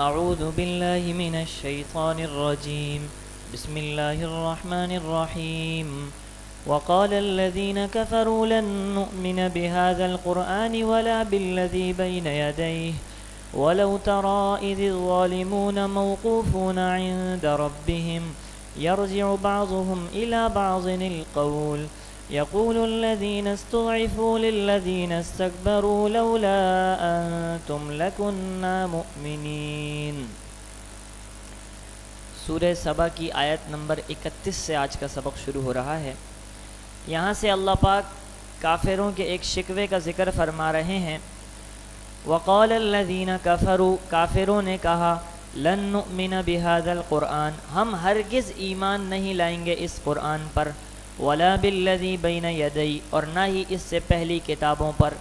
اعوذ باللہ من الشیطان الرجیم بسم اللہ الرحمن الرحیم وقال الذين كفروا لن نؤمن بهذا القرآن ولا بالذي بين يديه ولو ترى إذ الظالمون موقوفون عند ربهم يرجع بعضهم إلى بعض القول يقول الذين استضعفوا للذين استكبروا لولا أنتم لكنا مؤمنين۔ سورہ سبا کی آیت نمبر 31 سے آج کا سبق شروع ہو رہا ہے۔ یہاں سے اللہ پاک کافروں کے ایک شکوے کا ذکر فرما رہے ہیں۔ وقال الذین کفروا، کافروں نے کہا، لن نؤمن بهذا القرآن، ہم ہرگز ایمان نہیں لائیں گے اس قرآن پر، ولا بالذی بین یدی، اور نہ ہی اس سے پہلی کتابوں پر،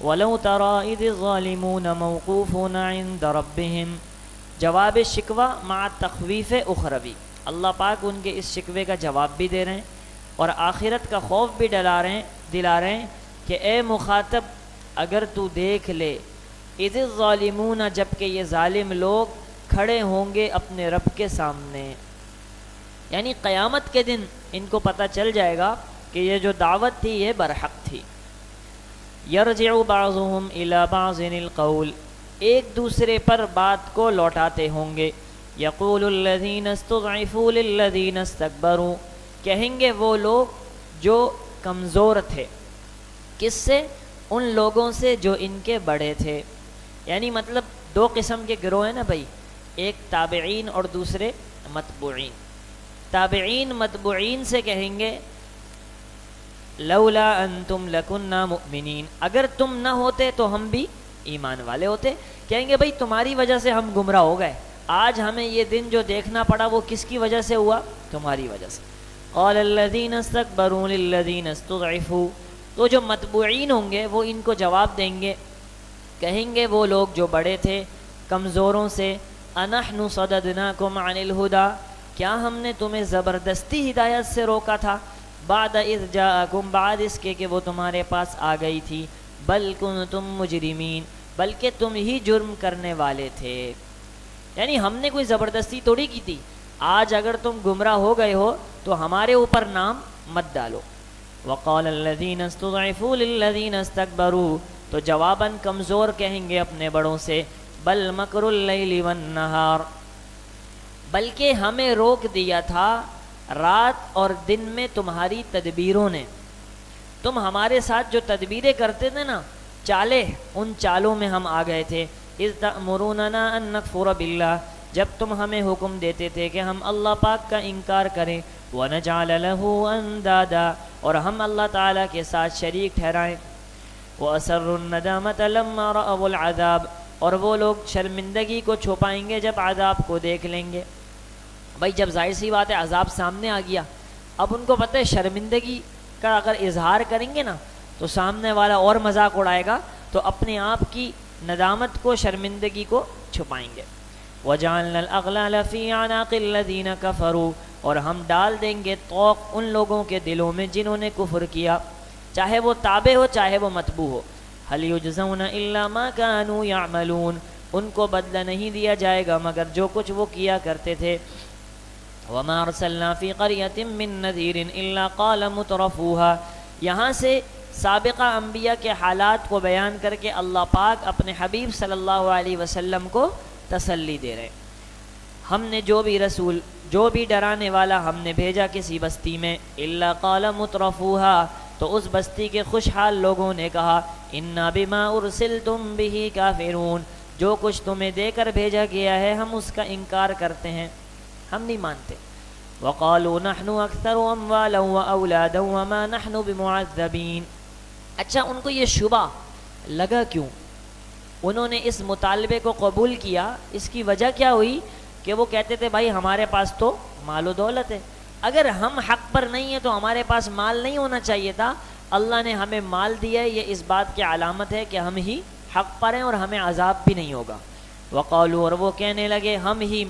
ولو تری اذ الظالمون موقوفون عند ربهم، جواب شکوہ مع تخویف اخروی، اللہ پاک ان کے اس شکوے کا جواب بھی دے رہے ہیں اور آخرت کا خوف بھی دلا رہے ہیں کہ اے مخاطب اگر تو دیکھ لے، اذ الظالمون، جب کہ یہ ظالم لوگ کھڑے ہوں گے اپنے رب کے سامنے، یعنی قیامت کے دن ان کو پتہ چل جائے گا کہ یہ جو دعوت تھی یہ برحق تھی۔ یرجع بعضهم الی بعض القول، ایک دوسرے پر بات کو لوٹاتے ہوں گے۔ یقول الذین استضعفوا للذین استکبروا، کہیں گے وہ لوگ جو کمزور تھے، کس سے؟ ان لوگوں سے جو ان کے بڑے تھے، یعنی مطلب دو قسم کے گروہ ہیں نا بھائی، ایک تابعین اور دوسرے متبوعین۔ تابعین متبوعین سے کہیں گے لولا انتم لکنا مؤمنین، اگر تم نہ ہوتے تو ہم بھی ایمان والے ہوتے۔ کہیں گے بھائی تمہاری وجہ سے ہم گمراہ ہو گئے، آج ہمیں یہ دن جو دیکھنا پڑا وہ کس کی وجہ سے ہوا؟ تمہاری وجہ سے۔ قال الذین استکبروا للذین استضعفوا، تو جو متبوعین ہوں گے وہ ان کو جواب دیں گے، کہیں گے وہ لوگ جو بڑے تھے کمزوروں سے، انحن صددناکم عن الہدی، کیا ہم نے تمہیں زبردستی ہدایت سے روکا تھا؟ بعد اذ جاءکم، بعد اس کے کہ وہ تمہارے پاس آ گئی تھی، بل کنتم مجرمین، بلکہ تم ہی جرم کرنے والے تھے، یعنی ہم نے کوئی زبردستی توڑی کی تھی، آج اگر تم گمراہ ہو گئے ہو تو ہمارے اوپر نام مت ڈالو۔ وقال الذین استضعفوا للذین استکبروا، تو جواباً کمزور کہیں گے اپنے بڑوں سے، بل مکر اللیل والنہار، بلکہ ہمیں روک دیا تھا رات اور دن میں تمہاری تدبیروں نے، تم ہمارے ساتھ جو تدبیریں کرتے تھے نا، چالیں، ان چالوں میں ہم آ گئے تھے۔ اذ تأمروننا ان نکفر باللہ، جب تم ہمیں حکم دیتے تھے کہ ہم اللہ پاک کا انکار کریں، ونجعل له اندادا، اور ہم اللہ تعالیٰ کے ساتھ شریک ٹھہرائیں، وَأَسَرُّوا النَّدَامَةَ لَمَّا رَأَوُا الْعَذَابَ، اور وہ لوگ شرمندگی کو چھپائیں گے جب عذاب کو دیکھ لیں گے۔ بھائی جب ظاہر سی بات ہے عذاب سامنے آ گیا، اب ان کو پتہ ہے شرمندگی کا اگر اظہار کریں گے نا تو سامنے والا اور مذاق اڑائے گا، تو اپنے آپ کی ندامت کو، شرمندگی کو چھپائیں گے۔ وَجَعَلْنَا الْأَغْلَالَ فِي أَعْنَاقِ الَّذِينَ كَفَرُوا، اور ہم ڈال دیں گے طوق ان لوگوں کے دلوں میں جنہوں نے کفر کیا، چاہے وہ تابع ہو چاہے وہ متبوع ہو۔ هَلْ يُجْزَوْنَ إِلَّا مَا كَانُوا يَعْمَلُونَ، ان کو بدلہ نہیں دیا جائے گا مگر جو کچھ وہ کیا کرتے تھے۔ وَمَا أَرْسَلْنَا فِي قَرْيَةٍ مِّن نَذِيرٍ إِلَّا قَالَ مُتْرَفُوهَا، یہاں سے سابقہ انبیاء کے حالات کو بیان کر کے اللہ پاک اپنے حبیب صلی اللہ علیہ وسلم کو تسلی دے رہے، ہم نے جو بھی رسول، جو بھی ڈرانے والا ہم نے بھیجا کسی بستی میں، الا قال مترفوها، تو اس بستی کے خوشحال لوگوں نے کہا، انا بما ارسلتم به کافرون، جو کچھ تمہیں دے کر بھیجا گیا ہے ہم اس کا انکار کرتے ہیں، ہم نہیں مانتے۔ وقالوا نحن اکثر اموالا واولادا وما نحن بمعذبین، اچھا ان کو یہ شبہ لگا کیوں؟ انہوں نے اس مطالبے کو قبول کیا، اس کی وجہ کیا ہوئی کہ وہ کہتے تھے بھائی ہمارے پاس تو مال و دولت ہے، اگر ہم حق پر نہیں ہیں تو ہمارے پاس مال نہیں ہونا چاہیے تھا، اللہ نے ہمیں مال دیا ہے، یہ اس بات کی علامت ہے کہ ہم ہی حق پر ہیں اور ہمیں عذاب بھی نہیں ہوگا۔ وقالوا، اور وہ کہنے لگے ہم ہی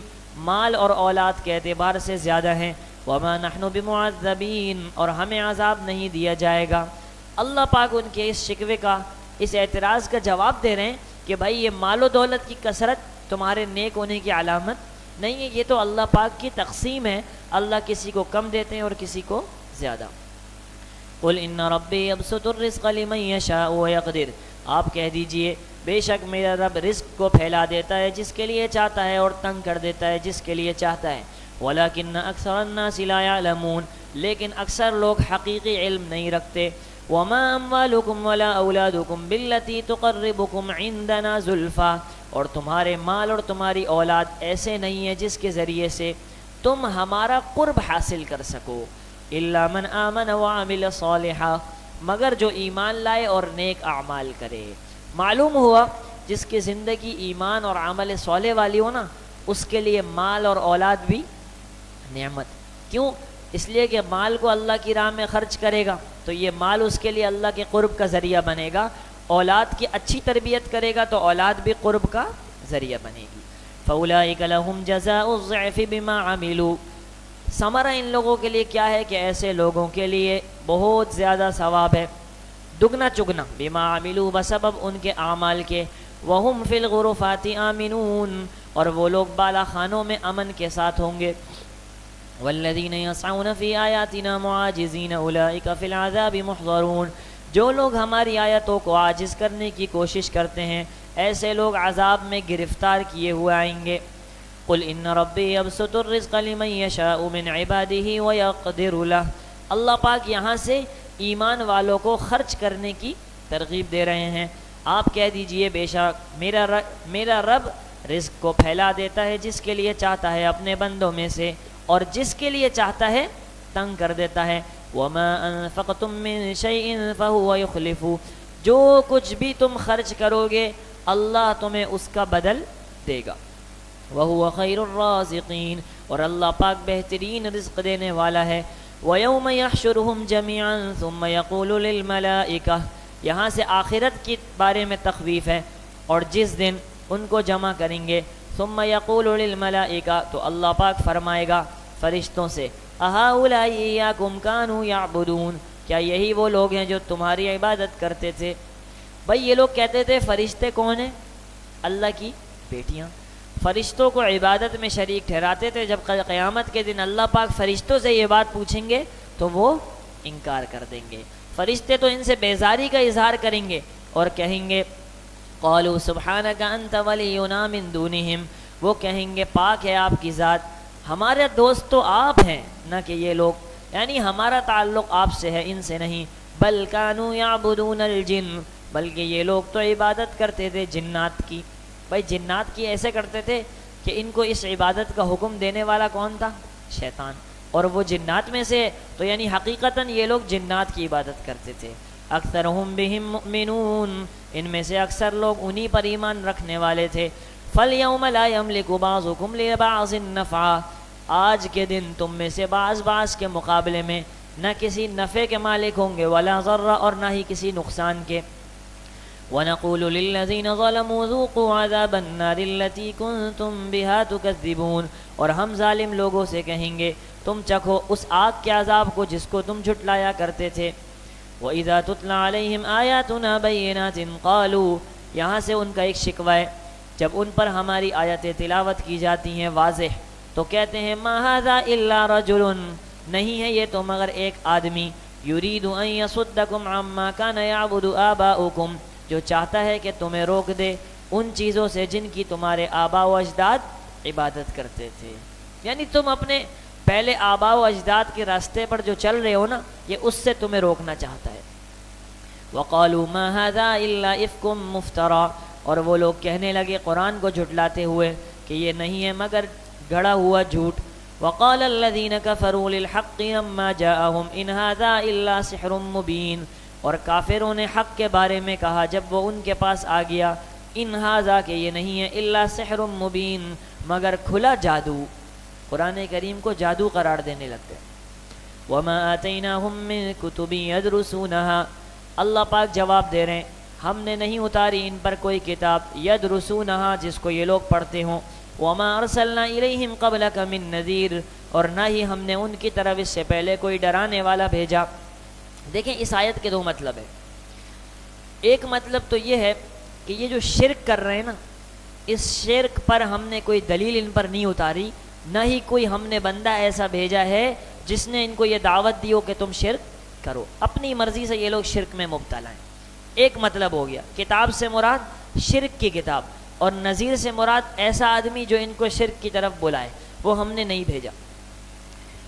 مال اور اولاد کے اعتبار سے زیادہ ہیں، وما نحن بمعذبین، اور ہمیں عذاب نہیں دیا جائے گا۔ اللہ پاک ان کے اس شکوے کا، اس اعتراض کا جواب دے رہے ہیں کہ بھائی یہ مال و دولت کی کثرت تمہارے نیک ہونے کی علامت نہیں ہے، یہ تو اللہ پاک کی تقسیم ہے، اللہ کسی کو کم دیتے ہیں اور کسی کو زیادہ۔ قل ان ربی یبسط الرزق لمن یشاء ویقدر، آپ کہہ دیجئے بے شک میرا رب رزق کو پھیلا دیتا ہے جس کے لیے چاہتا ہے اور تنگ کر دیتا ہے جس کے لیے چاہتا ہے، ولکن اکثر الناس لا یعلمون، لیکن اکثر لوگ حقیقی علم نہیں رکھتے۔ وما اموالکم ولا اولادکم بالتی تقربکم عندنا زلفا، اور تمہارے مال اور تمہاری اولاد ایسے نہیں ہیں جس کے ذریعے سے تم ہمارا قرب حاصل کر سکو، الا من آمن وعمل صالحا، مگر جو ایمان لائے اور نیک اعمال کرے۔ معلوم ہوا جس کی زندگی ایمان اور عمل صالح والی ہو نا، اس کے لیے مال اور اولاد بھی نعمت۔ کیوں؟ اس لیے کہ مال کو اللہ کی راہ میں خرچ کرے گا تو یہ مال اس کے لیے اللہ کے قرب کا ذریعہ بنے گا، اولاد کی اچھی تربیت کرے گا تو اولاد بھی قرب کا ذریعہ بنے گی۔ فَأُولَٰئِكَ لَهُمْ جَزَاءُ الضِّعْفِ بِمَا عَمِلُوا، ثمرہ ان لوگوں کے لیے کیا ہے کہ ایسے لوگوں کے لیے بہت زیادہ ثواب ہے، دگنا چگنا، بما عملوا بسبب ان کے اعمال کے، وہم فی الغرفات آمنون، اور وہ لوگ بالا خانوں میں امن کے ساتھ ہوں گے۔ والذین یسعون فی آیاتنا معاجزین اولئک فی العذاب محضرون، جو لوگ ہماری آیتوں کو عاجز کرنے کی کوشش کرتے ہیں ایسے لوگ عذاب میں گرفتار کیے ہوئے آئیں گے۔ قل ان ربی یبسط الرزق لمن یشاء من عباده ویقدر له، اللہ پاک یہاں سے ایمان والوں کو خرچ کرنے کی ترغیب دے رہے ہیں۔ آپ کہہ دیجئے بے شک میرا رب رزق کو پھیلا دیتا ہے جس کے لیے چاہتا ہے اپنے بندوں میں سے، اور جس کے لیے چاہتا ہے تنگ کر دیتا ہے۔ وما انفقتم من شیء فهو یخلفہ، جو کچھ بھی تم خرچ کرو گے اللہ تمہیں اس کا بدل دے گا۔ وهو خیر الرازقین، اور اللہ پاک بہترین رزق دینے والا ہے۔ وَيَوْمَ يَحْشُرُهُمْ جَمِيعًا ثُمَّ يَقُولُ لِلْمَلَائِكَةِ، یہاں سے آخرت کے بارے میں تخویف ہے، اور جس دن ان کو جمع کریں گے، ثُمَّ يَقُولُ لِلْمَلَائِكَةِ، تو اللہ پاک فرمائے گا فرشتوں سے، أَهَٰؤُلَاءِ إِيَّاكُمْ كَانُوا يَعْبُدُونَ، کیا یہی وہ لوگ ہیں جو تمہاری عبادت کرتے تھے؟ بھائی یہ لوگ کہتے تھے فرشتے کون ہیں؟ اللہ کی بیٹیاں، فرشتوں کو عبادت میں شریک ٹھہراتے تھے۔ جب قیامت کے دن اللہ پاک فرشتوں سے یہ بات پوچھیں گے تو وہ انکار کر دیں گے۔ فرشتے تو ان سے بیزاری کا اظہار کریں گے اور کہیں گے قالوا سبحانک انت ولینا من دونہم، وہ کہیں گے پاک ہے آپ کی ذات، ہمارے دوست تو آپ ہیں نہ کہ یہ لوگ، یعنی ہمارا تعلق آپ سے ہے ان سے نہیں۔ بل کانوا یعبدون الجن، بلکہ یہ لوگ تو عبادت کرتے تھے جنات کی۔ بھائی جنات کی ایسے کرتے تھے کہ ان کو اس عبادت کا حکم دینے والا کون تھا؟ شیطان، اور وہ جنات میں سے، تو یعنی حقیقتاً یہ لوگ جنات کی عبادت کرتے تھے۔ اکثرهم بهم مؤمنون، ان میں سے اکثر لوگ انہی پر ایمان رکھنے والے تھے۔ فَالْيَوْمَ لَا يَمْلِكُ بَعْضُكُمْ لِبَعْضٍ نَفْعًا، آج کے دن تم میں سے بعض کے مقابلے میں نہ کسی نفع کے مالک ہوں گے، ولا ضر، اور نہ ہی کسی نقصان کے۔ وَنَقُولُ لِلَّذِينَ ظَلَمُوا ذُوقُوا عَذَابَ النَّارِ الَّتِي كُنتُم بِهَا تُكَذِّبُونَ، اور ہم ظالم لوگوں سے کہیں گے تم چکھو اس آگ کے عذاب کو جس کو تم جھٹلایا کرتے تھے۔ وَإِذَا تُتْلَىٰ عَلَيْهِمْ آيَاتُنَا بَيِّنَاتٍ قَالُوا، یہاں سے ان کا ایک شکوہ ہے، جب ان پر ہماری آیتیں تلاوت کی جاتی ہیں واضح تو کہتے ہیں مَا هَٰذَا إِلَّا رَجُلٌ، نہیں ہے یہ تو مگر ایک آدمی، يُرِيدُ أَن يَصُدَّكُمْ عَمَّا كَانَ يَعْبُدُ آبَاؤُكُمْ، جو چاہتا ہے کہ تمہیں روک دے ان چیزوں سے جن کی تمہارے آبا و اجداد عبادت کرتے تھے، یعنی تم اپنے پہلے آبا و اجداد کے راستے پر جو چل رہے ہو نا، یہ اس سے تمہیں روکنا چاہتا ہے۔ وَقَالُوا مَا هَٰذَا إِلَّا إِفْكٌ مُفْتَرًى، اور وہ لوگ کہنے لگے قرآن کو جھٹلاتے ہوئے کہ یہ نہیں ہے مگر گھڑا ہوا جھوٹ۔ وَقَالَ الَّذِينَ كَفَرُوا لِلْحَقِّ لَمَّا جَاءَهُمْ إِنْ هَٰذَا إِلَّا سِحْرٌ مُّبِينٌ، اور کافروں نے حق کے بارے میں کہا جب وہ ان کے پاس آ گیا، ان ہذا کہ یہ نہیں ہے الا سحر مبین، مگر کھلا جادو۔ قرآن کریم کو جادو قرار دینے لگتے۔ وما آتیناہم من کتب یدرسونها، اللہ پاک جواب دے رہے ہیں ہم نے نہیں اتاری ان پر کوئی کتاب یدرسونها جس کو یہ لوگ پڑھتے ہوں، وما ارسلنا الیہم قبلک من نذیر، اور نہ ہی ہم نے ان کی طرف اس سے پہلے کوئی ڈرانے والا بھیجا۔ دیکھیں اس آیت کے دو مطلب ہیں۔ ایک مطلب تو یہ ہے کہ یہ جو شرک کر رہے ہیں نا، اس شرک پر ہم نے کوئی دلیل ان پر نہیں اتاری، نہ ہی کوئی ہم نے بندہ ایسا بھیجا ہے جس نے ان کو یہ دعوت دی ہو کہ تم شرک کرو، اپنی مرضی سے یہ لوگ شرک میں مبتلا ہیں۔ ایک مطلب ہو گیا، کتاب سے مراد شرک کی کتاب، اور نذیر سے مراد ایسا آدمی جو ان کو شرک کی طرف بلائے، وہ ہم نے نہیں بھیجا۔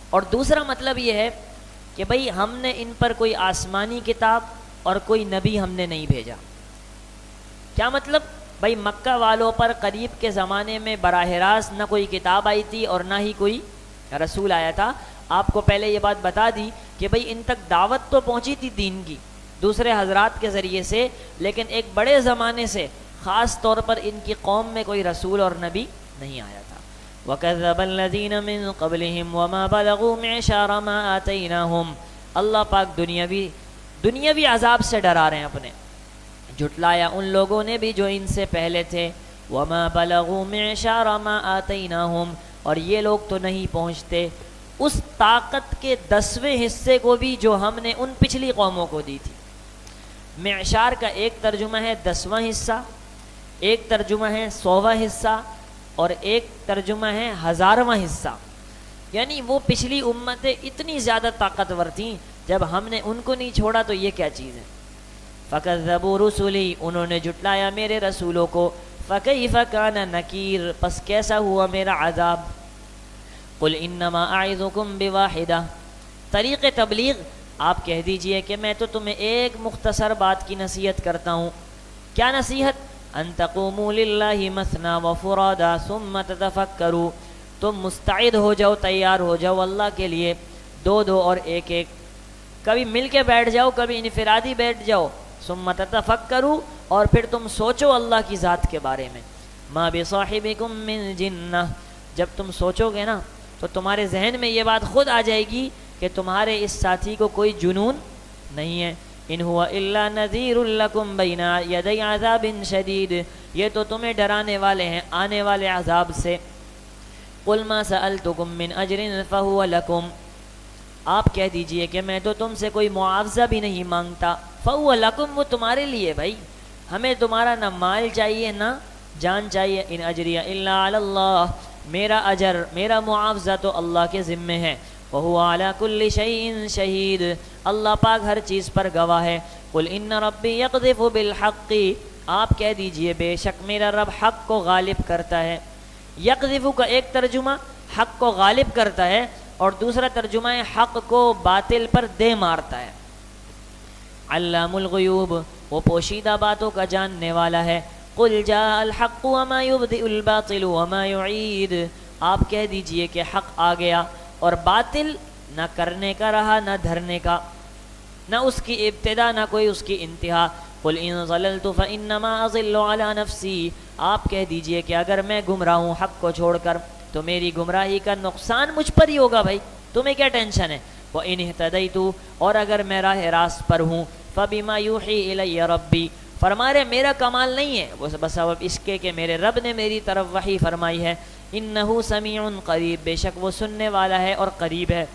اور دوسرا مطلب یہ ہے کہ بھئی ہم نے ان پر کوئی آسمانی کتاب اور کوئی نبی ہم نے نہیں بھیجا۔ کیا مطلب؟ بھئی مکہ والوں پر قریب کے زمانے میں براہ راست نہ کوئی کتاب آئی تھی اور نہ ہی کوئی رسول آیا تھا۔ آپ کو پہلے یہ بات بتا دی کہ بھئی ان تک دعوت تو پہنچی تھی دین کی دوسرے حضرات کے ذریعے سے، لیکن ایک بڑے زمانے سے خاص طور پر ان کی قوم میں کوئی رسول اور نبی نہیں آیا تھا۔ وَكَذَّبَ الَّذِينَ مِن قَبْلِهِمْ وَمَا بَلَغُوا مِعْشَارَ مَا آتَيْنَاهُمْ۔ اللہ پاک دنیاوی عذاب سے ڈرا رہے ہیں اپنے، جھٹلایا ان لوگوں نے بھی جو ان سے پہلے تھے۔ وَمَا بَلَغُوا مِعْشَارَ مَا آتَيْنَاهُمْ، اور یہ لوگ تو نہیں پہنچتے اس طاقت کے 10ویں حصے کو بھی جو ہم نے ان پچھلی قوموں کو دی تھی۔ معشار کا ایک ترجمہ ہے 10واں حصہ، ایک ترجمہ ہے 100واں حصہ، اور ایک ترجمہ ہے 1000واں حصہ۔ یعنی وہ پچھلی امتیں اتنی زیادہ طاقتور تھیں، جب ہم نے ان کو نہیں چھوڑا تو یہ کیا چیز ہے۔ فَكَذَّبُوا رُسُلِي، انہوں نے جھٹلایا میرے رسولوں کو۔ فَكَيْفَ كَانَ نَكِيرٌ، پس کیسا ہوا میرا عذاب۔ قُلْ إِنَّمَا أَعِظُكُمْ بِوَاحِدَةٍ، طریق تبلیغ آپ کہہ دیجئے کہ میں تو تمہیں ایک مختصر بات کی نصیحت کرتا ہوں۔ کیا نصیحت؟ أَن تَقُومُوا لِلَّهِ مَثْنَىٰ وَفُرَادَىٰ ثُمَّ تَتَفَكَّرُوا، تم مستعد ہو جاؤ، تیار ہو جاؤ اللہ کے لیے، دو دو اور ایک ایک، کبھی مل کے بیٹھ جاؤ، کبھی انفرادی بیٹھ جاؤ۔ ثُمَّ تَتَفَكَّرُوا، اور پھر تم سوچو اللہ کی ذات کے بارے میں۔ مَا بِصَاحِبِكُم مِّن جِنَّةٍ، جب تم سوچو گے نا تو تمہارے ذہن میں یہ بات خود آ جائے گی کہ تمہارے اس ساتھی کو کوئی جنون نہیں ہے۔ ان هو الا نذیر لکم بین یدی عذاب شدید، یہ تو تمہیں ڈرانے والے ہیں آنے والے عذاب سے۔ قل ما سألتکم من اجر فهو لکم، آپ کہہ دیجئے کہ میں تو تم سے کوئی معاوضہ بھی نہیں مانگتا۔ فهو لکم، وہ تمہارے لیے بھائی، ہمیں تمہارا نہ مال چاہیے نہ جان چاہیے۔ ان اجری الا علی اللہ، میرا اجر میرا معاوضہ تو اللہ کے ذمے ہے۔ وَهُوَ عَلَى كُلِّ شَيْءٍ شَهِيدٌ، اللہ پاک ہر چیز پر گواہ ہے۔ قُلْ إِنَّ رَبِّي يَقْذِفُ بِالْحَقِّ، آپ کہہ دیجئے بے شک میرا رب حق کو غالب کرتا ہے۔ یقذف کا ایک ترجمہ حق کو غالب کرتا ہے، اور دوسرا ترجمہ ہے حق کو باطل پر دے مارتا ہے۔ علام الغیوب، وہ پوشیدہ باتوں کا جاننے والا ہے۔ قُلْ جَاءَ الْحَقُّ وَمَا يُبْدِئُ الْبَاطِلُ وَمَا يُعِيدُ، آپ کہہ دیجئے کہ حق آ گیا اور باطل نہ کرنے کا رہا نہ دھرنے کا، نہ اس کی ابتدا نہ کوئی اس کی انتہا۔ قُلْ إِن ضَلَلْتُ فَإِنَّمَا أَضِلُّ عَلَىٰ نَفْسِي، آپ کہہ دیجئے کہ اگر میں گمراہ ہوں حق کو چھوڑ کر تو میری گمراہی کا نقصان مجھ پر ہی ہوگا بھائی، تمہیں کیا ٹینشن ہے۔ وَإِنِ اهْتَدَيْتُ، اور اگر میں راہ راست پر ہوں، فَبِمَا يُوحِي إِلَيَّ رَبِّي، فرما رہے میرا کمال نہیں ہے، وہ بسبب اس کے کہ میرے رب نے میری طرف وحی فرمائی ہے۔ انہو سمیع قریب، بے شک وہ سننے والا ہے اور قریب ہے۔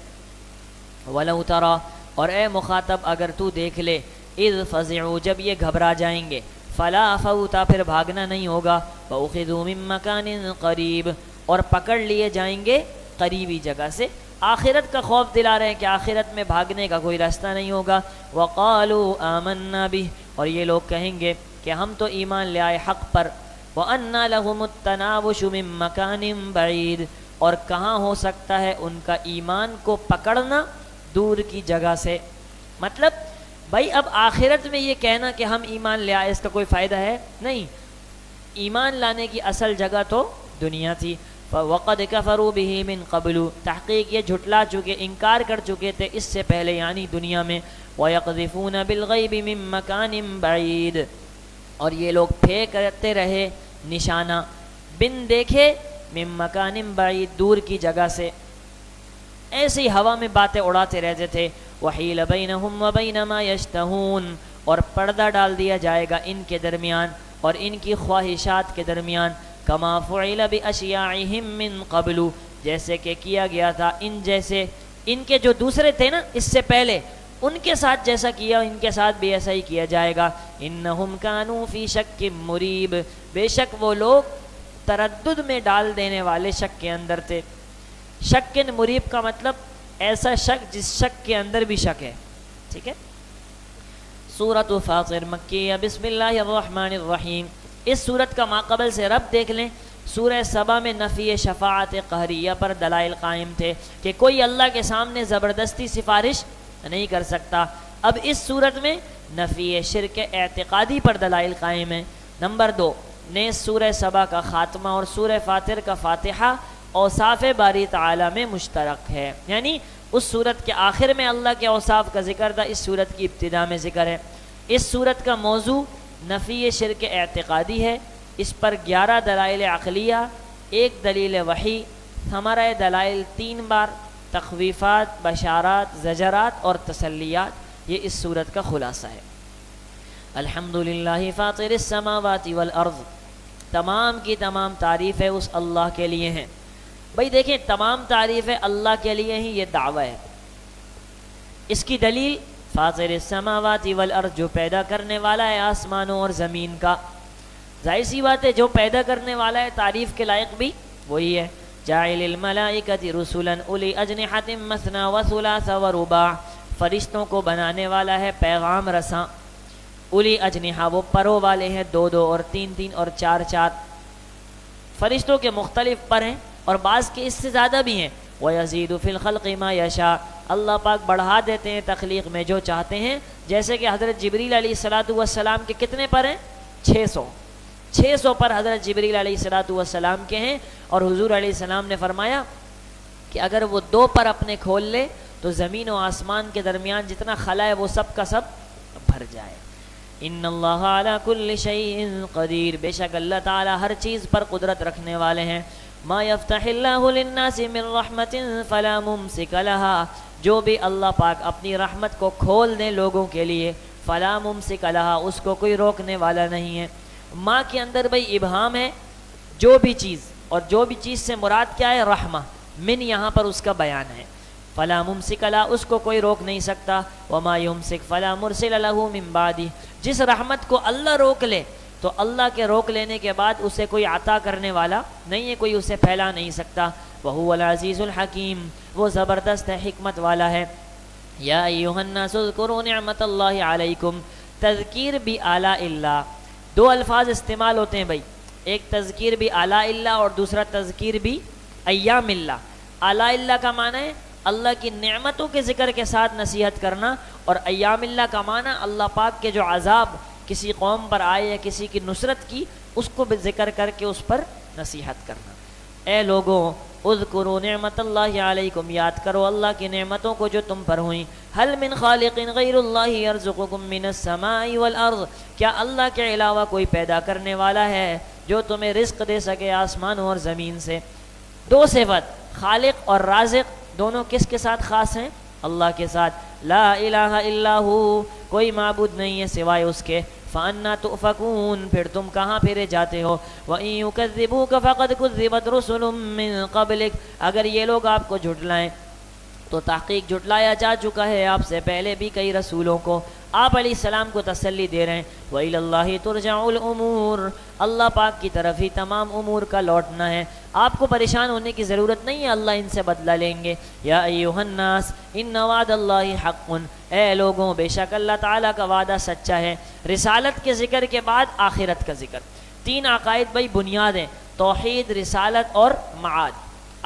وَلَوْ تَرَى، اور اے مخاطب اگر تو دیکھ لے، اذ فزعوا، جب یہ گھبرا جائیں گے، فلا فوتا، پھر بھاگنا نہیں ہوگا، وَأُخِذُوا مِن مَّكَانٍ قریب، اور پکڑ لیے جائیں گے قریبی جگہ سے۔ آخرت کا خوف دلا رہے ہیں کہ آخرت میں بھاگنے کا کوئی راستہ نہیں ہوگا۔ وَقَالُوا آمَنَّا بِهِ، اور یہ لوگ کہیں گے کہ ہم تو ایمان لے آئے حق پر۔ وَأَنَّا لَهُمُ التَّنَاوُشُ مِن مَّكَانٍ بَعِيدٍ، اور کہاں ہو سکتا ہے ان کا ایمان کو پکڑنا دور کی جگہ سے۔ مطلب بھائی اب آخرت میں یہ کہنا کہ ہم ایمان لے آئے اس کا کوئی فائدہ ہے نہیں، ایمان لانے کی اصل جگہ تو دنیا تھی۔ وَقَدْ كَفَرُوا بِهِ مِن قَبْلُ، تحقیق یہ جھٹلا چکے، انکار کر چکے تھے اس سے پہلے یعنی دنیا میں۔ وَيَقْذِفُونَ بِالْغَيْبِ مِن مَّكَانٍ بَعِيدٍ، اور یہ لوگ پھینکتے رہے نشانہ بن دیکھے، من مکان بعید، دور کی جگہ سے، ایسی ہوا میں باتیں اڑاتے رہتے تھے۔ وحیل بینہم وبین ما یشتہون، اور پردہ ڈال دیا جائے گا ان کے درمیان اور ان کی خواہشات کے درمیان۔ کما فعل باشیاعہم من قبل، جیسے کہ کیا گیا تھا ان جیسے ان کے جو دوسرے تھے نا اس سے پہلے، ان کے ساتھ جیسا کیا ان کے ساتھ بھی ایسا ہی کیا جائے گا۔ انہم کانوا فی شک مریب، بے شک وہ لوگ تردد میں ڈال دینے والے شک کے اندر تھے. شک مریب کا مطلب ایسا شک جس شک کے اندر بھی شک ہے. ٹھیک ہے. سورۃ فاطر مکیہ. بسم اللہ الرحمن الرحیم. اس سورت کا ماقبل سے رب دیکھ لیں. سورہ سبا میں نفی شفاعت قہریہ پر دلائل قائم تھے کہ کوئی اللہ کے سامنے زبردستی سفارش نہیں کر سکتا. اب اس صورت میں نفی شرک اعتقادی پر دلائل قائم ہیں. نمبر 2، نیز سورہ سبا کا خاتمہ اور سورہ فاطر کا فاتحہ اوصاف باری تعالی میں مشترک ہے. یعنی اس صورت کے آخر میں اللہ کے اوصاف کا ذکر تھا، اس صورت کی ابتدا میں ذکر ہے. اس صورت کا موضوع نفی شرک اعتقادی ہے. اس پر 11 دلائل عقلیہ، 1 دلیل وحی، ثمرہ دلائل 3 بار، تخویفات، بشارات، زجرات اور تسلیات، یہ اس صورت کا خلاصہ ہے. الحمدللہ فاطر السماوات والارض. تمام کی تمام تعریفیں اس اللہ کے لیے ہیں. بھائی دیکھیں، تمام تعریفیں اللہ کے لیے ہی، یہ دعویٰ ہے. اس کی دلیل فاطر السماوات والارض، جو پیدا کرنے والا ہے آسمانوں اور زمین کا. ظاہر سی بات ہے جو پیدا کرنے والا ہے تعریف کے لائق بھی وہی ہے. جاعل الملائکۃ رسلا اولی اجنحۃ مثنی وثلاث ورباع. فرشتوں کو بنانے والا ہے پیغام رساں. اولی اجنحہ، وہ پروں والے ہیں، 2 اور 3 اور 4. فرشتوں کے مختلف پر ہیں اور بعض کے اس سے زیادہ بھی ہیں. وَيَزِيدُ فِي الْخَلْقِ مَا يَشَاءُ. اللہ پاک بڑھا دیتے ہیں تخلیق میں جو چاہتے ہیں. جیسے کہ حضرت جبریل علیہ السلام کے کتنے پر ہیں؟ 600 پر حضرت جبریل علیہ السلام کے ہیں. اور حضور علیہ السلام نے فرمایا کہ اگر وہ 2 پر اپنے کھول لے تو زمین و آسمان کے درمیان جتنا خلا ہے وہ سب کا سب بھر جائے. ان اللہ علی کل شیء قدیر. بے شک اللہ تعالی ہر چیز پر قدرت رکھنے والے ہیں. ما یفتح اللہ للناس من رحمت فلا ممسک لها. جو بھی اللہ پاک اپنی رحمت کو کھول دیں لوگوں کے لیے، فلا ممسک لها، اس کو کوئی روکنے والا نہیں ہے. ماں کے اندر بھائی ابہام ہے، جو بھی چیز، اور جو بھی چیز سے مراد کیا ہے؟ رحمہ. من یہاں پر اس کا بیان ہے. فلا ممسک لها، اس کو کوئی روک نہیں سکتا. وما یمسک فلا مرسل له من بعدہ. جس رحمت کو اللہ روک لے تو اللہ کے روک لینے کے بعد اسے کوئی عطا کرنے والا نہیں ہے، کوئی اسے پھیلا نہیں سکتا. وہو العزیز الحکیم، وہ زبردست ہے، حکمت والا ہے. یا ایھا الناس اذکروا نعمت اللہ علیکم. تذکیر بھی اعلیٰ اللہ، 2 الفاظ استعمال ہوتے ہیں بھائی. ایک تذکیر بھی اعلیٰ اللہ اور دوسرا تذکیر بھی ایام اللہ. اعلیٰ اللہ کا معنی ہے اللہ کی نعمتوں کے ذکر کے ساتھ نصیحت کرنا، اور ایام اللہ کا معنی اللہ پاک کے جو عذاب کسی قوم پر آئے یا کسی کی نصرت کی، اس کو بھی ذکر کر کے اس پر نصیحت کرنا. اے لوگوں، اذکروا نعمت اللہ علیکم، یاد کرو اللہ کی نعمتوں کو جو تم پر ہوئیں. هل من خالق غیر اللہ یرزقکم من السماء والارض. کیا اللہ کے علاوہ کوئی پیدا کرنے والا ہے جو تمہیں رزق دے سکے آسمانوں اور زمین سے؟ 2 صفت، خالق اور رازق، دونوں کس کے ساتھ خاص ہیں؟ اللہ کے ساتھ. لا الہ الا ہو، کوئی معبود نہیں ہے سوائے اس کے. فَأَنَّا تُؤْفَكُونَ، پھر تم کہاں پھرے جاتے ہو؟ وَإِن يُكَذِّبُوكَ فَقَدْ كُذِّبَتْ رُسُلٌ مِّن قَبْلِكَ. اگر یہ لوگ آپ کو جھٹلائیں تو تحقیق جھٹلایا جا چکا ہے آپ سے پہلے بھی کئی رسولوں کو. آپ علیہ السلام کو تسلی دے رہے ہیں. وَإِلَى اللَّهِ تُرْجَعُ الْأُمُورُ، اللہ پاک کی طرف ہی تمام امور کا لوٹنا ہے. آپ کو پریشان ہونے کی ضرورت نہیں ہے، اللہ ان سے بدلہ لیں گے. یا ایھا الناس ان وعد اللہ حق. اے لوگوں، بے شک اللہ تعالیٰ کا وعدہ سچا ہے. رسالت کے ذکر کے بعد آخرت کا ذکر. 3 عقائد بھائی بنیاد ہیں، توحید، رسالت اور معاد،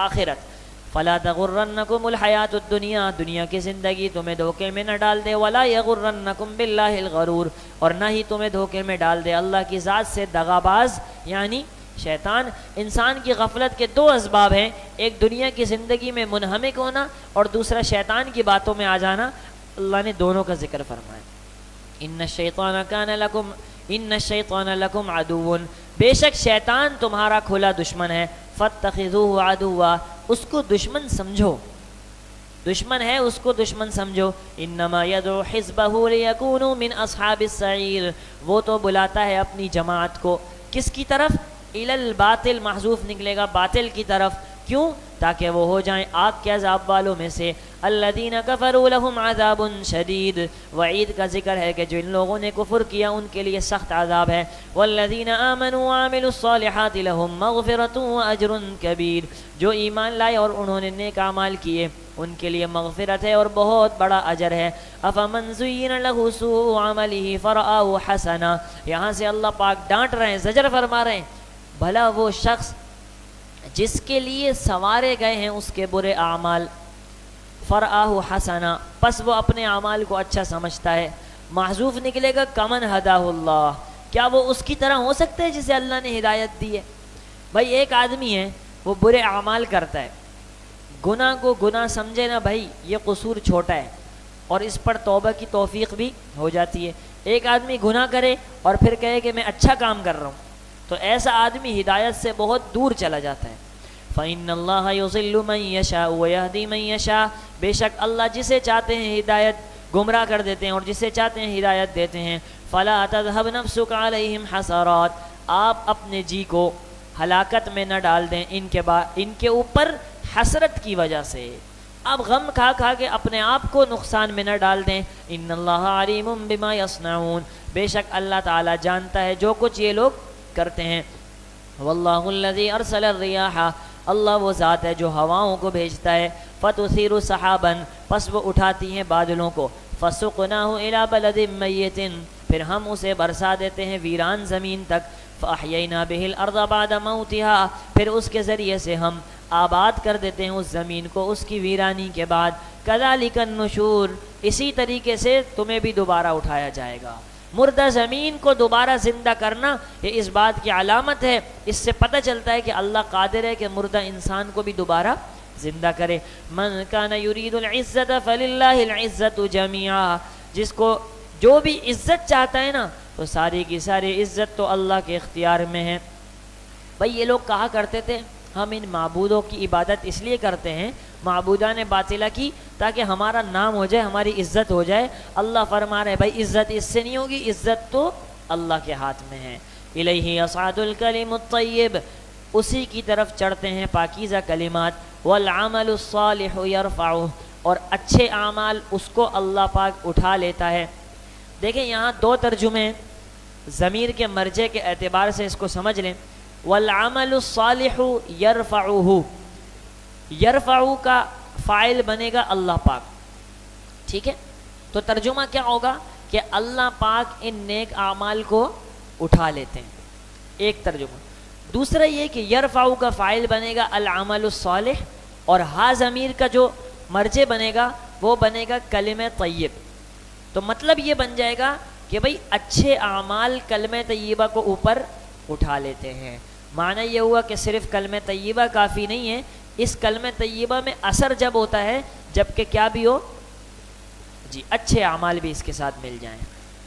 آخرت. فلا تغرنکم الحیات الدنیا، دنیا کی زندگی تمہیں دھوکے میں نہ ڈال دے. ولا یغرنکم باللہ الغرور، اور نہ ہی تمہیں دھوکے میں ڈال دے اللہ کی ذات سے دغا باز یعنی شیطان. انسان کی غفلت کے 2 اسباب ہیں، ایک دنیا کی زندگی میں منہمک ہونا اور دوسرا شیطان کی باتوں میں آ جانا. اللہ نے دونوں کا ذکر فرمایا. ان الشیطان لکم عدو، بے شک شیطان تمہارا کھلا دشمن ہے. فاتخذوہ عدوا، اس کو دشمن سمجھو، دشمن ہے اس کو دشمن سمجھو. انما یدعو حزبہ لیکونوا من اصحاب السعیر، وہ تو بلاتا ہے اپنی جماعت کو کس کی طرف؟ الی الباطل، محذوف نکلے گا باطل کی طرف. کیوں؟ تاکہ وہ ہو جائیں آگ کے عذاب والوں میں سے۔ الذین کفروا لہم عذاب شدید، وعید کا ذکر ہے کہ جو ان لوگوں نے کفر کیا ان کے لیے سخت عذاب ہے۔ والذین آمنوا وعملوا الصالحات لہم مغفرۃ واجر کبیر، جو ایمان لائے اور انہوں نے نیک اعمال کیے ان کے لیے مغفرت ہے اور بہت بڑا اجر ہے۔ افمن زین لہ سوء عملہ فرآہ حسنا، یہاں سے اللہ پاک ڈانٹ رہے ہیں، زجر فرما رہے ہیں، بھلا وہ شخص جس کے لیے سنوارے گئے ہیں اس کے برے اعمال، فرآہ حسنا، پس وہ اپنے اعمال کو اچھا سمجھتا ہے، محذوف نکلے گا کمن ہداہ اللہ، کیا وہ اس کی طرح ہو سکتا ہے جسے اللہ نے ہدایت دی ہے؟ بھائی ایک آدمی ہے وہ برے اعمال کرتا ہے، گناہ کو گناہ سمجھے نا بھائی، یہ قصور چھوٹا ہے اور اس پر توبہ کی توفیق بھی ہو جاتی ہے۔ ایک آدمی گناہ کرے اور پھر کہے کہ میں اچھا کام کر رہا ہوں، تو ایسا آدمی ہدایت سے بہت دور چلا جاتا ہے۔ فَإِنَّ اللَّهَ يُضِلُّ مَن يَشَاءُ وَيَهْدِي مَن يَشَاءُ، بے شک اللہ جسے چاہتے ہیں ہدایت گمراہ کر دیتے ہیں اور جسے چاہتے ہیں ہدایت دیتے ہیں۔ فَلَا تَذْهَبْ نَفْسُكَ عَلَيْهِمْ حَسَرَاتٍ، آپ اپنے جی کو ہلاکت میں نہ ڈال دیں ان کے اوپر حسرت کی وجہ سے، آپ غم کھا کھا کے اپنے آپ کو نقصان میں نہ ڈال دیں۔ ان اللہ علیم بما یصنعون، بے شک اللہ تعالیٰ جانتا ہے جو کچھ یہ لوگ کرتے ہیں۔ واللہ الذی ارسل الریاح، اللہ وہ ذات ہے جو ہواؤں کو بھیجتا ہے، فتثیر سحابا، پس وہ اٹھاتی ہیں بادلوں کو، فسقناہ الی بلد میت، پھر ہم اسے برسا دیتے ہیں ویران زمین تک، فاحیینا بہ الارض بعد موتہا، پھر اس کے ذریعے سے ہم آباد کر دیتے ہیں اس زمین کو اس کی ویرانی کے بعد۔ کذالک النشور، اسی طریقے سے تمہیں بھی دوبارہ اٹھایا جائے گا۔ مردہ زمین کو دوبارہ زندہ کرنا یہ اس بات کی علامت ہے، اس سے پتہ چلتا ہے کہ اللہ قادر ہے کہ مردہ انسان کو بھی دوبارہ زندہ کرے۔ من کان یرید العزت فللہ العزت جمیعا، جس کو جو بھی عزت چاہتا ہے نا تو ساری کی ساری عزت تو اللہ کے اختیار میں ہے۔ بھائی یہ لوگ کہا کرتے تھے ہم ان معبودوں کی عبادت اس لیے کرتے ہیں، معبودان باطلہ کی، تاکہ ہمارا نام ہو جائے، ہماری عزت ہو جائے۔ اللہ فرما رہے بھائی عزت اس سے نہیں ہوگی، عزت تو اللہ کے ہاتھ میں ہے۔ الیہ یصعد الکلم الطیب، اسی کی طرف چڑھتے ہیں پاکیزہ کلمات، والعمل الصالح یرفعہ، اور اچھے اعمال اس کو اللہ پاک اٹھا لیتا ہے۔ دیکھیں یہاں دو ترجمے ضمیر کے مرجع کے اعتبار سے اس کو سمجھ لیں۔ والعمل الصالح یرفعہ، یرفعہ کا فاعل بنے گا اللہ پاک، ٹھیک ہے؟ تو ترجمہ کیا ہوگا کہ اللہ پاک ان نیک اعمال کو اٹھا لیتے ہیں، ایک ترجمہ۔ دوسرا یہ کہ یرفعہ کا فاعل بنے گا العمل الصالح، اور ہا ضمیر کا جو مرجع بنے گا وہ بنے گا کلمہ طیب۔ تو مطلب یہ بن جائے گا کہ بھئی اچھے اعمال کلمہ طیبہ کو اوپر اٹھا لیتے ہیں۔ معنی یہ ہوا کہ صرف کلمہ طیبہ کافی نہیں ہے، اس کلمہ طیبہ میں اثر جب ہوتا ہے جبکہ کیا بھی ہو جی اچھے اعمال بھی اس کے ساتھ مل جائیں۔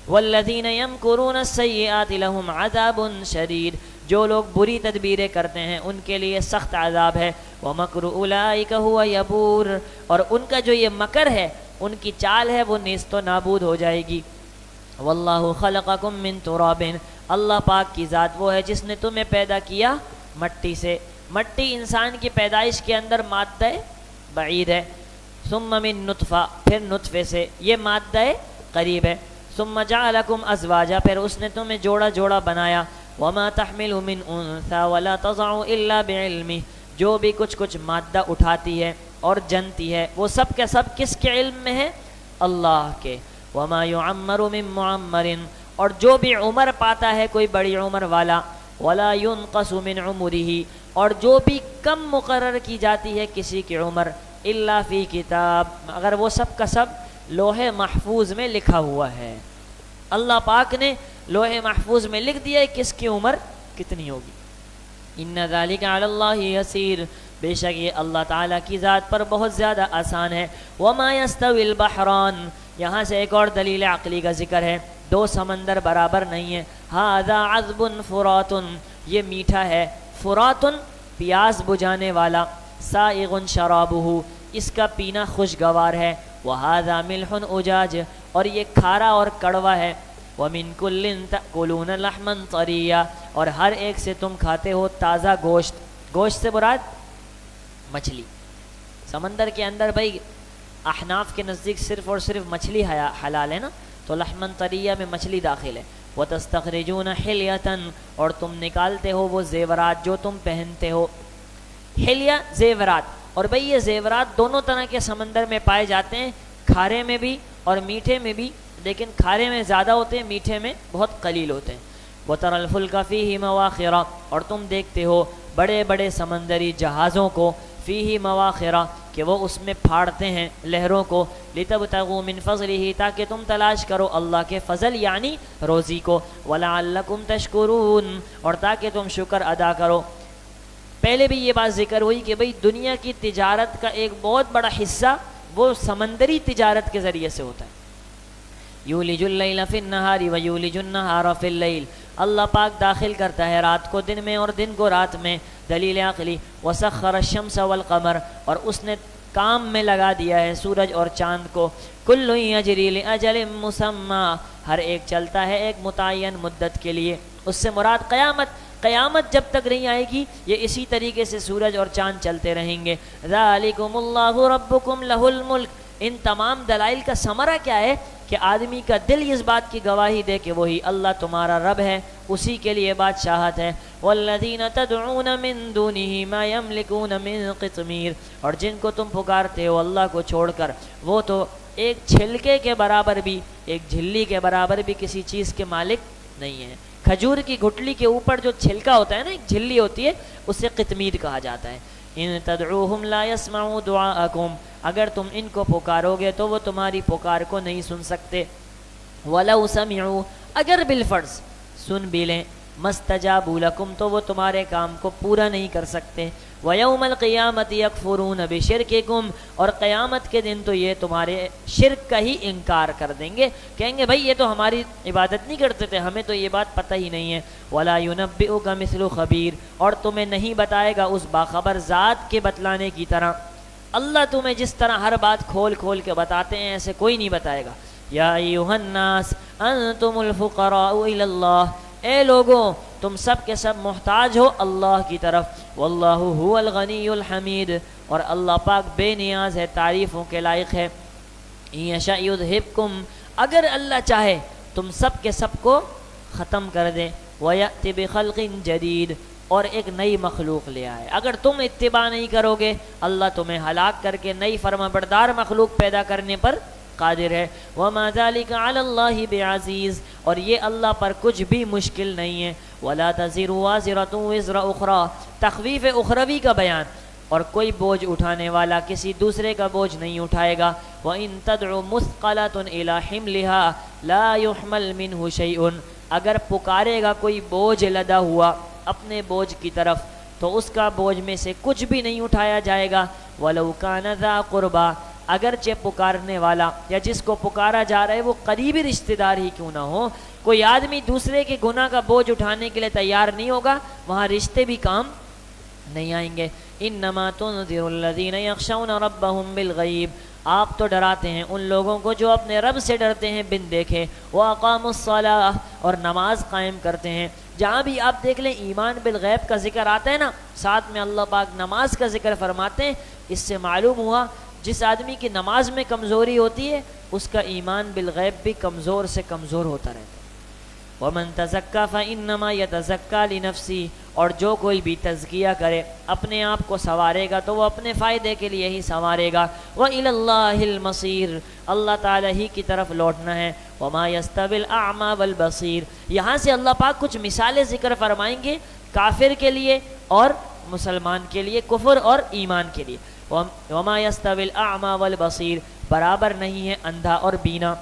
والذین یمکرون السیئات لہم عذاب شدید، جو لوگ بری تدبیریں کرتے ہیں ان کے لیے سخت عذاب ہے۔ ومکر اولئک ھو یبور، اور ان کا جو یہ مکر ہے، ان کی چال ہے، وہ نیست و نابود ہو جائے گی۔ واللہ خلقکم من تراب، اللہ پاک کی ذات وہ ہے جس نے تمہیں پیدا کیا مٹی سے۔ مٹی انسان کی پیدائش کے اندر مادہ بعید ہے۔ ثم من نطفہ، پھر نطفے سے، یہ مادہ قریب ہے۔ ثم جعلکم ازواجا، پھر اس نے تمہیں جوڑا جوڑا بنایا۔ وما تحمل من انثى ولا تضع الا بعلمه، جو بھی کچھ مادہ اٹھاتی ہے اور جنتی ہے وہ سب کے سب کس کے علم میں ہے؟ اللہ کے۔ وما يعمر من معمر، اور جو بھی عمر پاتا ہے کوئی بڑی عمر والا، ولا ينقص من عمره، اور جو بھی کم مقرر کی جاتی ہے کسی کی عمر، الا فی کتاب، اگر وہ سب کا سب لوح محفوظ میں لکھا ہوا ہے۔ اللہ پاک نے لوح محفوظ میں لکھ دیا ہے کس کی عمر کتنی ہوگی۔ ان ذلک علی اللہ یسیر، بے شک یہ اللہ تعالیٰ کی ذات پر بہت زیادہ آسان ہے۔ وما یستوی البحران، یہاں سے ایک اور دلیل عقلی کا ذکر ہے، دو سمندر برابر نہیں ہیں۔ ھذا عذب فرات، یہ میٹھا ہے، فرات پیاس بجھانے والا، سائغ شرابہ، اس کا پینا خوشگوار ہے، وھذا ملح اجاج، اور یہ کھارا اور کڑوا ہے، ومن کل تأکلون لحما طریا، اور ہر ایک سے تم کھاتے ہو تازہ گوشت۔ گوشت سے مراد مچھلی سمندر کے اندر بھائی احناف کے نزدیک صرف اور صرف مچھلی حلال ہے نا، تو لحمن طریہ میں مچھلی داخل ہے۔ وَتَسْتَخْرِجُونَ حِلْيَةً اور تم نکالتے ہو وہ زیورات جو تم پہنتے ہو۔ حلیہ زیورات، اور بھئی یہ زیورات دونوں طرح کے سمندر میں پائے جاتے ہیں، کھارے میں بھی اور میٹھے میں بھی، لیکن کھارے میں زیادہ ہوتے ہیں، میٹھے میں بہت قلیل ہوتے ہیں۔ وَتَرَى الْفُلْكَ فِيهِ مَوَاخِرَ اور تم دیکھتے ہو بڑے بڑے سمندری جہازوں کو، فِيهِ مَوَاخِرَ کہ وہ اس میں پھاڑتے ہیں لہروں کو، لِتَبْتَغُوا مِنْ فَضْلِهِ تاکہ تم تلاش کرو اللہ کے فضل یعنی روزی کو، وَلَعَلَّكُمْ تَشْكُرُونَ اور تاکہ تم شکر ادا کرو۔ پہلے بھی یہ بات ذکر ہوئی کہ بھئی دنیا کی تجارت کا ایک بہت بڑا حصہ وہ سمندری تجارت کے ذریعے سے ہوتا ہے۔ یولج اللیل فی النہار ویولج النہار فی اللیل، اللہ پاک داخل کرتا ہے رات کو دن میں اور دن کو رات میں، دلیل عقلی۔ وسخر الشمس والقمر اور اس نے کام میں لگا دیا ہے سورج اور چاند کو، کل یجری لاجل مسمی ہر ایک چلتا ہے ایک متعین مدت کے لیے، اس سے مراد قیامت جب تک نہیں آئے گی یہ اسی طریقے سے سورج اور چاند چلتے رہیں گے۔ ذالکم اللہ ربکم لہ الملک، ان تمام دلائل کا ثمرہ کیا ہے کہ آدمی کا دل اس بات کی گواہی دے کہ وہی اللہ تمہارا رب ہے، اسی کے لیے بادشاہت ہے۔ والذین تدعون من دونہ ما یملکون من قطمیر اور جن کو تم پکارتے ہو اللہ کو چھوڑ کر وہ تو ایک چھلکے کے برابر بھی، ایک جھلی کے برابر بھی کسی چیز کے مالک نہیں ہے۔ کھجور کی گٹلی کے اوپر جو چھلکا ہوتا ہے نا، ایک جھلی ہوتی ہے، اسے قطمیر کہا جاتا ہے۔ ان تدعوہم لا يسمعوا دعاءکم اگر تم ان کو پکارو گے تو وہ تمہاری پکار کو نہیں سن سکتے۔ وَلَوْ سَمِعُوا اگر بالفرض سن بھی لیں، مَسْتَجَابُوا لَكُمْ تو وہ تمہارے کام کو پورا نہیں کر سکتے۔ وَيَوْمَ الْقِيَامَةِ يَكْفُرُونَ بِشِرْكِكُمْ اور قیامت کے دن تو یہ تمہارے شرک کا ہی انکار کر دیں گے، کہیں گے بھائی یہ تو ہماری عبادت نہیں کرتے تھے، ہمیں تو یہ بات پتہ ہی نہیں ہے۔ وَلَا يُنَبِّئُكَ مِثْلُ خَبِيرٍ اور تمہیں نہیں بتائے گا اس باخبر ذات کے بتلانے کی طرح۔ اللہ تمہیں جس طرح ہر بات کھول کھول کے بتاتے ہیں ایسے کوئی نہیں بتائے گا۔ یا ایھا الناس انتم الفقراء الی اللہ اے لوگوں تم سب کے سب محتاج ہو اللہ کی طرف، واللہ هو الغنی الحمید اور اللہ پاک بے نیاز ہے، تعریفوں کے لائق ہے۔ ان یشاء یذھبکم اگر اللہ چاہے تم سب کے سب کو ختم کر دے، ویأتی بخلق جدید اور ایک نئی مخلوق لے آئے۔ اگر تم اتباع نہیں کرو گے اللہ تمہیں ہلاک کر کے نئی فرما بردار مخلوق پیدا کرنے پر قادر ہے۔ وما ذلک علی اللہ بعزیز اور یہ اللہ پر کچھ بھی مشکل نہیں ہے۔ ولا تزر وازرۃ وزر اخری تخویف اخروی کا بیان، اور کوئی بوجھ اٹھانے والا کسی دوسرے کا بوجھ نہیں اٹھائے گا۔ وَإِن تَدْعُ مُثْقَلَةٌ إِلَى حِمْلِهَا لَا يُحْمَلْ مِنْهُ شَيْءٌ اگر پکارے گا کوئی بوجھ لدا ہوا اپنے بوجھ کی طرف تو اس کا بوجھ میں سے کچھ بھی نہیں اٹھایا جائے گا۔ وَلَوْ كَانَ ذَا قُرْبَى اگرچہ پکارنے والا یا جس کو پکارا جا رہا ہے وہ قریبی رشتہ دار ہی کیوں نہ ہو، کوئی آدمی دوسرے کے گناہ کا بوجھ اٹھانے کے لیے تیار نہیں ہوگا وہاں رشتے بھی کام نہیں آئیں گے۔ انما تنذر الذین یخشون ربهم بالغیب آپ تو ڈراتے ہیں ان لوگوں کو جو اپنے رب سے ڈرتے ہیں بن دیکھے، واقاموا الصلاۃ اور نماز قائم کرتے ہیں۔ جہاں بھی آپ دیکھ لیں ایمان بالغیب کا ذکر آتا ہے نا، ساتھ میں اللہ پاک نماز کا ذکر فرماتے ہیں۔ اس سے معلوم ہوا جس آدمی کی نماز میں کمزوری ہوتی ہے اس کا ایمان بالغیب بھی کمزور سے کمزور ہوتا رہتا ہے۔ وَمَن تَزَكَّىٰ فَإِنَّمَا يَتَزَكَّىٰ لِنَفْسِهِ اور جو کوئی بھی تزکیہ کرے اپنے آپ کو سنوارے گا تو وہ اپنے فائدے کے لیے ہی سنوارے گا۔ وَإِلَى اللَّهِ الْمَصِيرُ اللہ تعالیٰ ہی کی طرف لوٹنا ہے۔ وَمَا يَسْتَوِي الْأَعْمَىٰ وَالْبَصِيرُ یہاں سے اللہ پاک کچھ مثالیں ذکر فرمائیں گے کافر کے لیے اور مسلمان کے لیے، کفر اور ایمان کے لیے۔ وَمَا يَسْتَوِي الْأَعْمَىٰ وَالْبَصِيرُ برابر نہیں ہے اندھا اور بینا،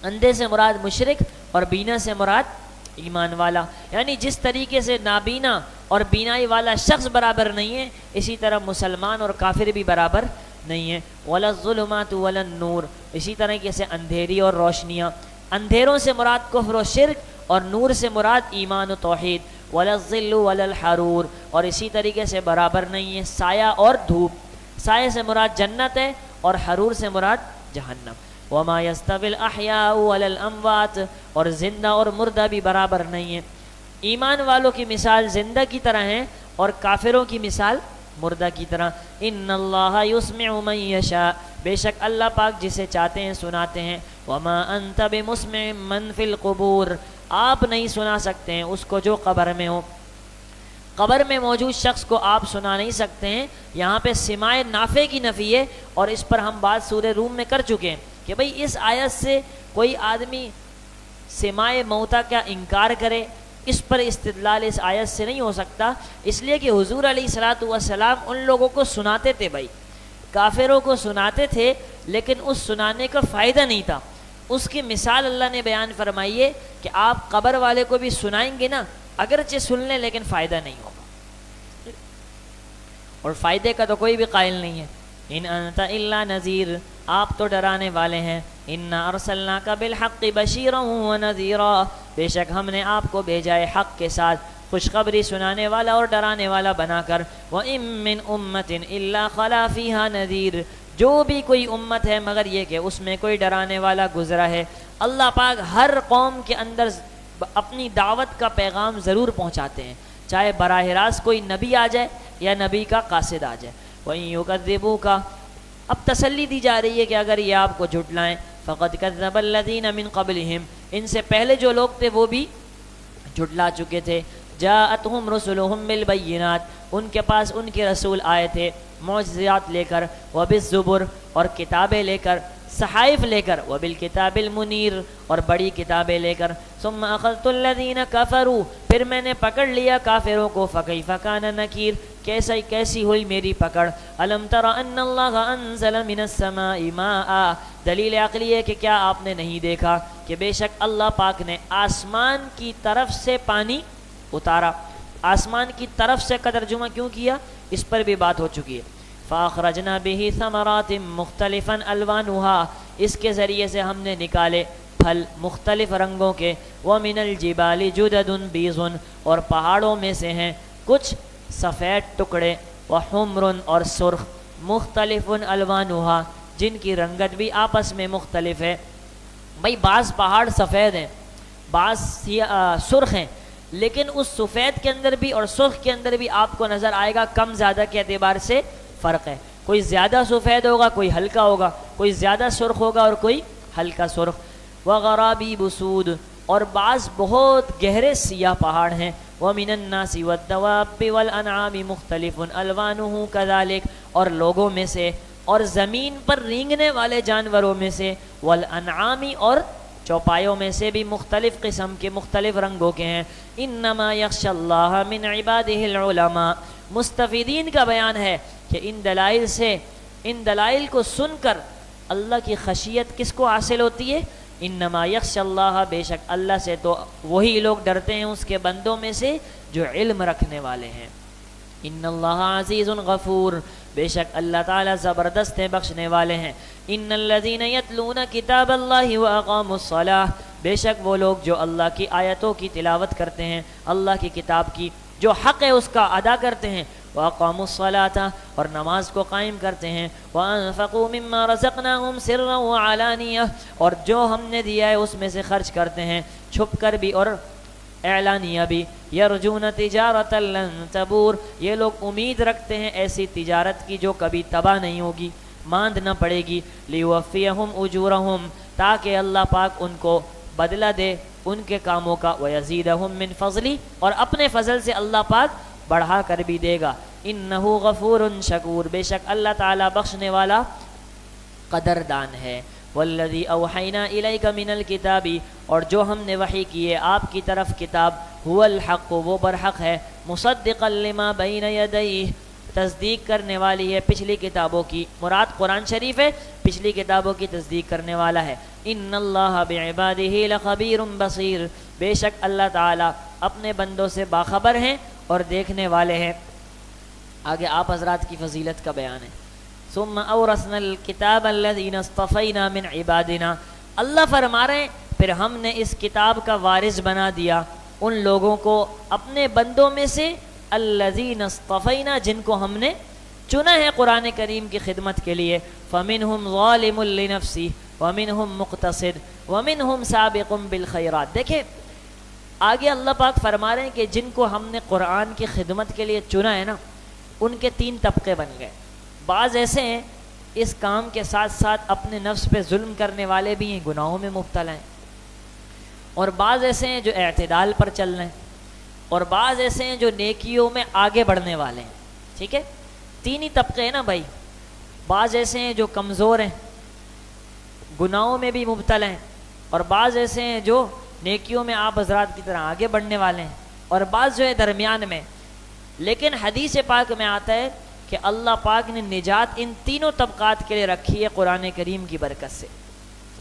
اندھے سے مراد مشرک اور بینا سے مراد ایمان والا، یعنی جس طریقے سے نابینا اور بینائی والا شخص برابر نہیں ہے اسی طرح مسلمان اور کافر بھی برابر نہیں ہے۔ وَلَا الظُّلُمَاتُ وَلَا النُّورُ اسی طریقے سے اندھیری اور روشنیاں، اندھیروں سے مراد کفر و شرک اور نور سے مراد ایمان و توحید۔ وَلَا الظِّلُّ وَلَا الْحَرُورُ اور اسی طریقے سے برابر نہیں ہے سایہ اور دھوپ، سایہ سے مراد جنت ہے اور حرور سے مراد جہنم۔ وَمَا يَسْتَوِي الْأَحْيَاءُ وَلَا الْأَمْوَاتُ اور زندہ اور مردہ بھی برابر نہیں ہیں۔ ایمان والوں کی مثال زندہ کی طرح ہیں اور کافروں کی مثال مردہ کی طرح. ان اللہ یسمع من یشاء، بے شک اللہ پاک جسے چاہتے ہیں سناتے ہیں. وما انت بمسمع من فی القبور، آپ نہیں سنا سکتے ہیں اس کو جو قبر میں ہو. قبر میں موجود شخص کو آپ سنا نہیں سکتے ہیں. یہاں پہ سماع نافع کی نفی ہے، اور اس پر ہم بات سورہ روم میں کر چکے ہیں کہ بھئی اس آیت سے کوئی آدمی سماع موتا کا انکار کرے، اس پر استدلال اس آیت سے نہیں ہو سکتا. اس لیے کہ حضور علیہ الصلوۃ والسلام ان لوگوں کو سناتے تھے، بھائی کافروں کو سناتے تھے، لیکن اس سنانے کا فائدہ نہیں تھا. اس کی مثال اللہ نے بیان فرمائی ہے کہ آپ قبر والے کو بھی سنائیں گے نا، اگرچہ سن لیں لیکن فائدہ نہیں ہوگا، اور فائدے کا تو کوئی بھی قائل نہیں ہے. ان انت الا نذیر، آپ تو ڈرانے والے ہیں. انا ارسلناک بالحق بشیرا ونذیرا، بے شک ہم نے آپ کو بھیجا ہے حق کے ساتھ خوشخبری سنانے والا اور ڈرانے والا بنا کر. وَإِن مِّنْ أُمَّةٍ إِلَّا خَلَا فِيهَا نَذِيرٌ، جو بھی کوئی امت ہے مگر یہ کہ اس میں کوئی ڈرانے والا گزرا ہے. اللہ پاک ہر قوم کے اندر اپنی دعوت کا پیغام ضرور پہنچاتے ہیں، چاہے براہ راست کوئی نبی آ جائے یا نبی کا قاصد آ جائے. وَإِن يُكَذِّبُوكَ، اب تسلی دی جا رہی ہے کہ اگر یہ آپ کو جھٹلائیں، فَقَدْ كَذَّبَ الَّذِينَ مِن قَبْلِهِمْ، ان سے پہلے جو لوگ تھے وہ بھی جھٹلا چکے تھے. جاءتهم رسلهم بالبینات، ان کے پاس ان کے رسول آئے تھے معجزات لے کر، وبالزبر، اور کتابیں لے کر، صحائف لے کر، وبالکتاب المنیر، اور بڑی کتابیں لے کر. ثم اخذت الذین کفروا، پھر میں نے پکڑ لیا کافروں کو. فکیف کان نکیر، کیسی ہوئی میری پکڑ. الم تر ان اللہ انزل من السماء ماء، دلیل عقلی ہے کہ کیا آپ نے نہیں دیکھا کہ بے شک اللہ پاک نے آسمان کی طرف سے پانی اتارا. آسمان کی طرف سے کا ترجمہ کیوں کیا، اس پر بھی بات ہو چکی ہے. فاخرجنا به ثمرات مختلفا الوانها، اس کے ذریعے سے ہم نے نکالے پھل مختلف رنگوں کے. ومن الجبال جدد بیض، اور پہاڑوں میں سے ہیں کچھ سفید ٹکڑے، وحمر، اور سرخ، مختلف الوانها، جن کی رنگت بھی آپس میں مختلف ہے. بھائی بعض پہاڑ سفید ہیں، بعض سرخ ہیں، لیکن اس سفید کے اندر بھی اور سرخ کے اندر بھی آپ کو نظر آئے گا کم زیادہ کے اعتبار سے فرق ہے. کوئی زیادہ سفید ہوگا، کوئی ہلکا ہوگا، کوئی زیادہ سرخ ہوگا اور کوئی ہلکا سرخ. وغرابیب سود، اور بعض بہت گہرے سیاہ پہاڑ ہیں. ومن الناس والدواب والانعام مختلف الوانه كذلك، اور لوگوں میں سے اور زمین پر رینگنے والے جانوروں میں سے، والانعام، اور چوپایوں میں سے بھی مختلف قسم کے مختلف رنگوں کے ہیں. انما یخشى اللہ من عباده العلماء، مستفیدین کا بیان ہے کہ ان دلائل کو سن کر اللہ کی خشیت کس کو حاصل ہوتی ہے. انما یخشى اللہ، بے شک اللہ سے تو وہی لوگ ڈرتے ہیں اس کے بندوں میں سے جو علم رکھنے والے ہیں. ان اللہ عزیز غفور، بے شک اللہ تعالیٰ زبردست ہے، بخشنے والے ہیں. ان الذین یتلون کتاب اللہ واقاموا الصلاۃ، بے شک وہ لوگ جو اللہ کی آیتوں کی تلاوت کرتے ہیں، اللہ کی کتاب کی جو حق ہے اس کا ادا کرتے ہیں. واقاموا الصلاۃ، اور نماز کو قائم کرتے ہیں. وانفقوا مما رزقناهم سرا وعلانیہ، اور جو ہم نے دیا ہے اس میں سے خرچ کرتے ہیں چھپ کر بھی اور اعلانیہ بھی. یرجون تجارتا لن تبور، یہ لوگ امید رکھتے ہیں ایسی تجارت کی جو کبھی تباہ نہیں ہوگی، ماند نہ پڑے گی. لیوفیہم اجورہم، تاکہ اللہ پاک ان کو بدلہ دے ان کے کاموں کا. ویزیدہم من فضلی، اور اپنے فضل سے اللہ پاک بڑھا کر بھی دے گا. انہ غفور شکور، بے شک اللہ تعالیٰ بخشنے والا قدردان ہے. والذی اوحینا الیک من الکتاب، اور جو ہم نے وحی کی ہے آپ کی طرف کتاب، هو الحق، وہ برحق ہے. مصدقا لما بین یدیہ، تصدیق کرنے والی ہے پچھلی کتابوں کی. مراد قرآن شریف ہے، پچھلی کتابوں کی تصدیق کرنے والا ہے. ان اللہ بعبادہ لخبیر بصیر، بے شک اللہ تعالیٰ اپنے بندوں سے باخبر ہیں اور دیکھنے والے ہیں. آگے آپ حضرات کی فضیلت کا بیان ہے. ثم اورثنا الکتاب الذین اصطفینا من عبادنا، اللہ فرما رہے ہیں پھر ہم نے اس کتاب کا وارث بنا دیا ان لوگوں کو اپنے بندوں میں سے، الذین اصطفینا، جن کو ہم نے چنا ہے قرآن کریم کی خدمت کے لیے. فمنہم ظالم لنفسہ ومنہم مقتصد ومنہم سابق بالخیرات. دیکھیں آگے اللہ پاک فرما رہے ہیں کہ جن کو ہم نے قرآن کی خدمت کے لیے چنا ہے نا، ان کے 3 طبقے بن گئے. بعض ایسے ہیں اس کام کے ساتھ ساتھ اپنے نفس پہ ظلم کرنے والے بھی ہیں، گناہوں میں مبتلا ہیں، اور بعض ایسے ہیں جو اعتدال پر چل رہے ہیں، اور بعض ایسے ہیں جو نیکیوں میں آگے بڑھنے والے ہیں. ٹھیک ہے، 3 ہی طبقے ہیں نا بھائی. بعض ایسے ہیں جو کمزور ہیں، گناہوں میں بھی مبتلا ہیں، اور بعض ایسے ہیں جو نیکیوں میں آپ حضرات کی طرح آگے بڑھنے والے ہیں، اور بعض جو ہے درمیان میں. لیکن حدیث پاک میں آتا ہے کہ اللہ پاک نے نجات ان تینوں طبقات کے لیے رکھی ہے قرآن کریم کی برکت سے.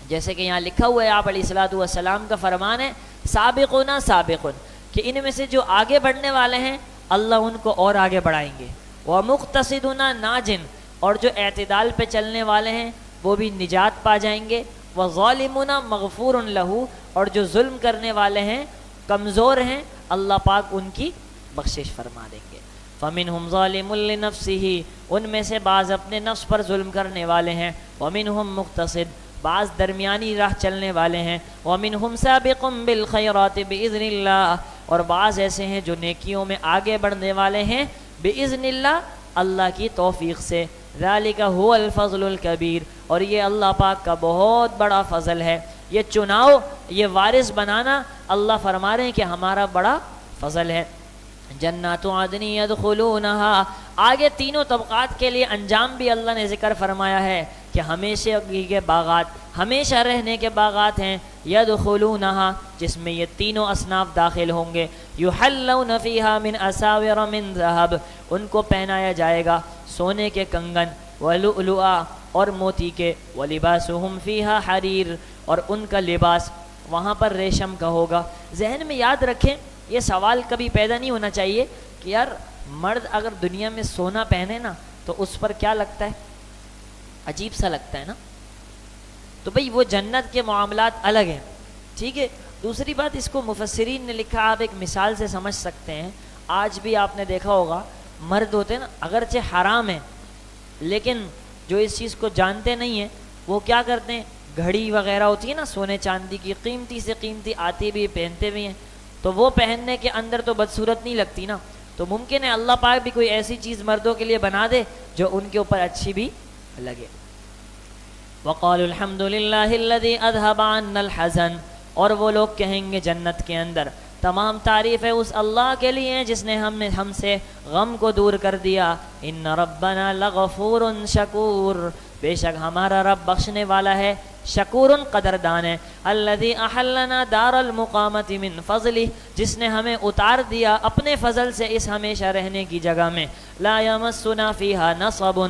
جیسے کہ یہاں لکھا ہوا ہے، آپ علیہ الصلوۃ والسلام کا فرمان ہے سابقون سابقون، کہ ان میں سے جو آگے بڑھنے والے ہیں اللہ ان کو اور آگے بڑھائیں گے. ومقتصدون ناجن، اور جو اعتدال پہ چلنے والے ہیں وہ بھی نجات پا جائیں گے. وظالمون مغفور لہ، اور جو ظلم کرنے والے ہیں کمزور ہیں اللہ پاک ان کی بخشش فرما دیں گے. فمنہم ظالم لنفسہ، ان میں سے بعض اپنے نفس پر ظلم کرنے والے ہیں. ومنہم مقتصد، بعض درمیانی راہ چلنے والے ہیں. ومنہم سابق بالخیرات باذن اللہ، اور بعض ایسے ہیں جو نیکیوں میں آگے بڑھنے والے ہیں باذن اللہ، اللہ کی توفیق سے. ذالک هو الفضل الکبیر، اور یہ اللہ پاک کا بہت بڑا فضل ہے. یہ چناؤ، یہ وارث بنانا اللہ فرما رہے ہیں کہ ہمارا بڑا فضل ہے. جنات عدن یدخلونہا، آگے تینوں طبقات کے لیے انجام بھی اللہ نے ذکر فرمایا ہے کہ ہمیشہ کے باغات، ہمیشہ رہنے کے باغات ہیں. یدخلونہا، جس میں یہ تینوں اصناف داخل ہوں گے. یحلون فیہا من اساور من ذہب، ان کو پہنایا جائے گا سونے کے کنگن، ولؤلؤا، اور موتی کے. ولباسہم فیہا حریر، اور ان کا لباس وہاں پر ریشم کا ہوگا. ذہن میں یاد رکھیں، یہ سوال کبھی پیدا نہیں ہونا چاہیے کہ یار مرد اگر دنیا میں سونا پہنے نا تو اس پر کیا لگتا ہے، عجیب سا لگتا ہے نا. تو بھئی وہ جنت کے معاملات الگ ہیں. ٹھیک ہے، دوسری بات اس کو مفسرین نے لکھا، آپ ایک مثال سے سمجھ سکتے ہیں. آج بھی آپ نے دیکھا ہوگا مرد ہوتے ہیں نا، اگرچہ حرام ہے لیکن جو اس چیز کو جانتے نہیں ہیں وہ کیا کرتے ہیں، گھڑی وغیرہ ہوتی ہے نا سونے چاندی کی، قیمتی سے قیمتی آتی بھی پہنتے بھی ہیں. تو وہ پہننے کے اندر تو بدصورت نہیں لگتی نا. تو ممکن ہے اللہ پاک بھی کوئی ایسی چیز مردوں کے لیے بنا دے جو ان کے اوپر اچھی بھی لگے. وقالوا الحمد للہ الذی اذهب عنا الحزن، اور وہ لوگ کہیں گے جنت کے اندر تمام تعریف ہے اس اللہ کے لیے جس نے ہم سے غم کو دور کر دیا. ان ربنا لغفور شکور، بے شک ہمارا رب بخشنے والا ہے، شکور قدردان ہے. الذی احلنا دار المقامت من فضلہ، جس نے ہمیں اتار دیا اپنے فضل سے اس ہمیشہ رہنے کی جگہ میں. لا یمسنا فیہا نصب،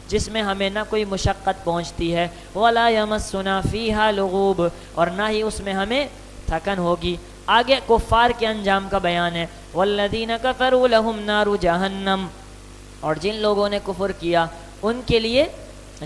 جس میں ہمیں نہ کوئی مشقت پہنچتی ہے. ولا یمسنا فیہا لغوب، اور نہ ہی اس میں ہمیں تھکن ہوگی. آگے کفار کے انجام کا بیان ہے. والذین کفروا لہم نار جہنم، اور جن لوگوں نے کفر کیا ان کے لیے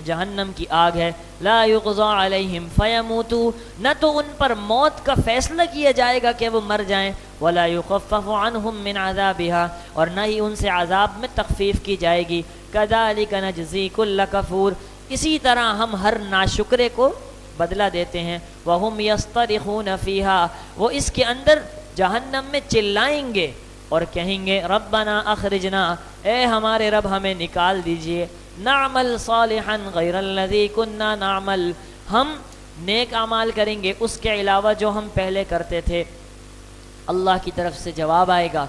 جہنم کی آگ ہے. لا یقضی علیہم فیموتوا، نہ تو ان پر موت کا فیصلہ کیا جائے گا کہ وہ مر جائیں. ولا یخفف عنہم من عذابہا، اور نہ ہی ان سے عذاب میں تخفیف کی جائے گی. کذالک نجزی کل کفور، اسی طرح ہم ہر ناشکرے کو بدلہ دیتے ہیں. وہم یصطرخون فیہا، وہ اس کے اندر جہنم میں چلائیں گے اور کہیں گے ربنا اخرجنا، اے ہمارے رب ہمیں نکال دیجئے. نعمل صالحا غیر الذی کننا نعمل، ہم نیک اعمال کریں گے اس کے علاوہ جو ہم پہلے کرتے تھے. اللہ کی طرف سے جواب آئے گا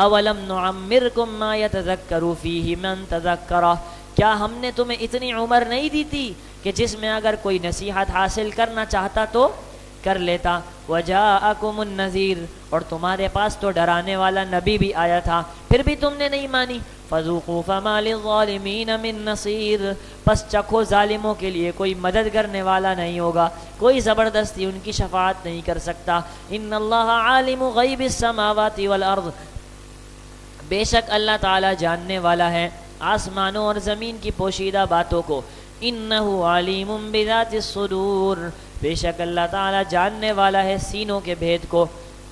اولم نعمرکم ما یتذکر فیہ من تذکر، کیا ہم نے تمہیں اتنی عمر نہیں دی تھی کہ جس میں اگر کوئی نصیحت حاصل کرنا چاہتا تو کر لیتا. وجاءکم النذیر، اور تمہارے پاس تو ڈرانے والا نبی بھی آیا تھا پھر بھی تم نے نہیں مانی. فذوقوا فما للظالمین من نصیر، پس چکھو ظالموں کے لیے کوئی مدد کرنے والا نہیں ہوگا، کوئی زبردستی ان کی شفاعت نہیں کر سکتا. ان اللہ عالم غیب السماوات والارض، بے شک اللہ تعالی جاننے والا ہے آسمانوں اور زمین کی پوشیدہ باتوں کو. انہ علیم بذات الصدور، بے شک اللہ تعالی جاننے والا ہے سینوں کے بھید کو،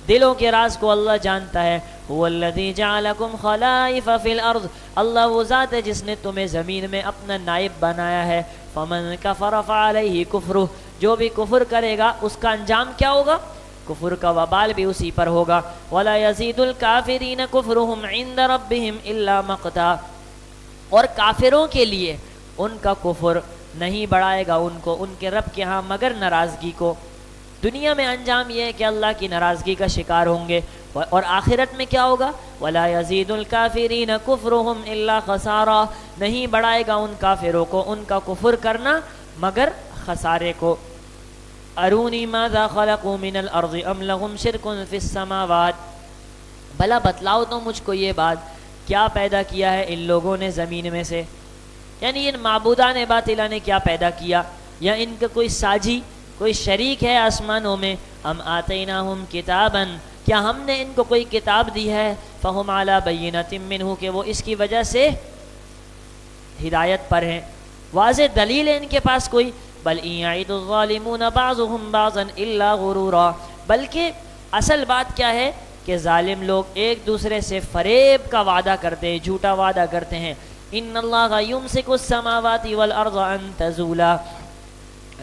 دلوں کے راز کو اللہ جانتا ہے. هو الذی جعلکم خلائف فی الارض، اللہ وہ ذات ہے جس نے تمہیں زمین میں اپنا نائب بنایا ہے. فمن کفر فعلیہ کفرہ، جو بھی کفر کرے گا اس کا انجام کیا ہوگا، کفر کا وبال بھی اسی پر ہوگا. ولا یزید الکافرین کفرہم عند ربہم الا مقتا، اور کافروں کے لیے ان کا کفر نہیں بڑھائے گا ان کو ان کے رب کے ہاں مگر ناراضگی کو۔ دنیا میں انجام یہ ہے کہ اللہ کی ناراضگی کا شکار ہوں گے، اور آخرت میں کیا ہوگا؟ وَلَا يَزِيدُ الْكَافِرِينَ كُفْرُهُمْ إِلَّا خَسَارًا، نہیں بڑھائے گا ان کافروں کو ان کا کفر کرنا مگر خسارے کو۔ أَرُونِي مَاذَا خَلَقُوا مِنَ الْأَرْضِ أَمْ لَهُمْ شِرْكٌ فِي السَّمَاوَاتِ، بھلا بتلاؤ تو مجھ کو یہ بات، کیا پیدا کیا ہے ان لوگوں نے زمین میں سے، یعنی ان معبودان باطلہ نے کیا پیدا کیا، یا ان کا کوئی ساجی کوئی شریک ہے آسمانوں میں؟ ام آتیناہم کتابا، کیا ہم نے ان کو کوئی کتاب دی ہے؟ فہم علی بینۃ منہ، کہ وہ اس کی وجہ سے ہدایت پر ہیں، واضح دلیل ہے ان کے پاس کوئی۔ بل ان یعد الظالمون بعضهم بعضا الا غرورا، بلکہ اصل بات کیا ہے کہ ظالم لوگ ایک دوسرے سے فریب کا وعدہ کرتے ہیں، جھوٹا وعدہ کرتے ہیں۔ ان اللہ یمسک السماوات والارض ان تزولا،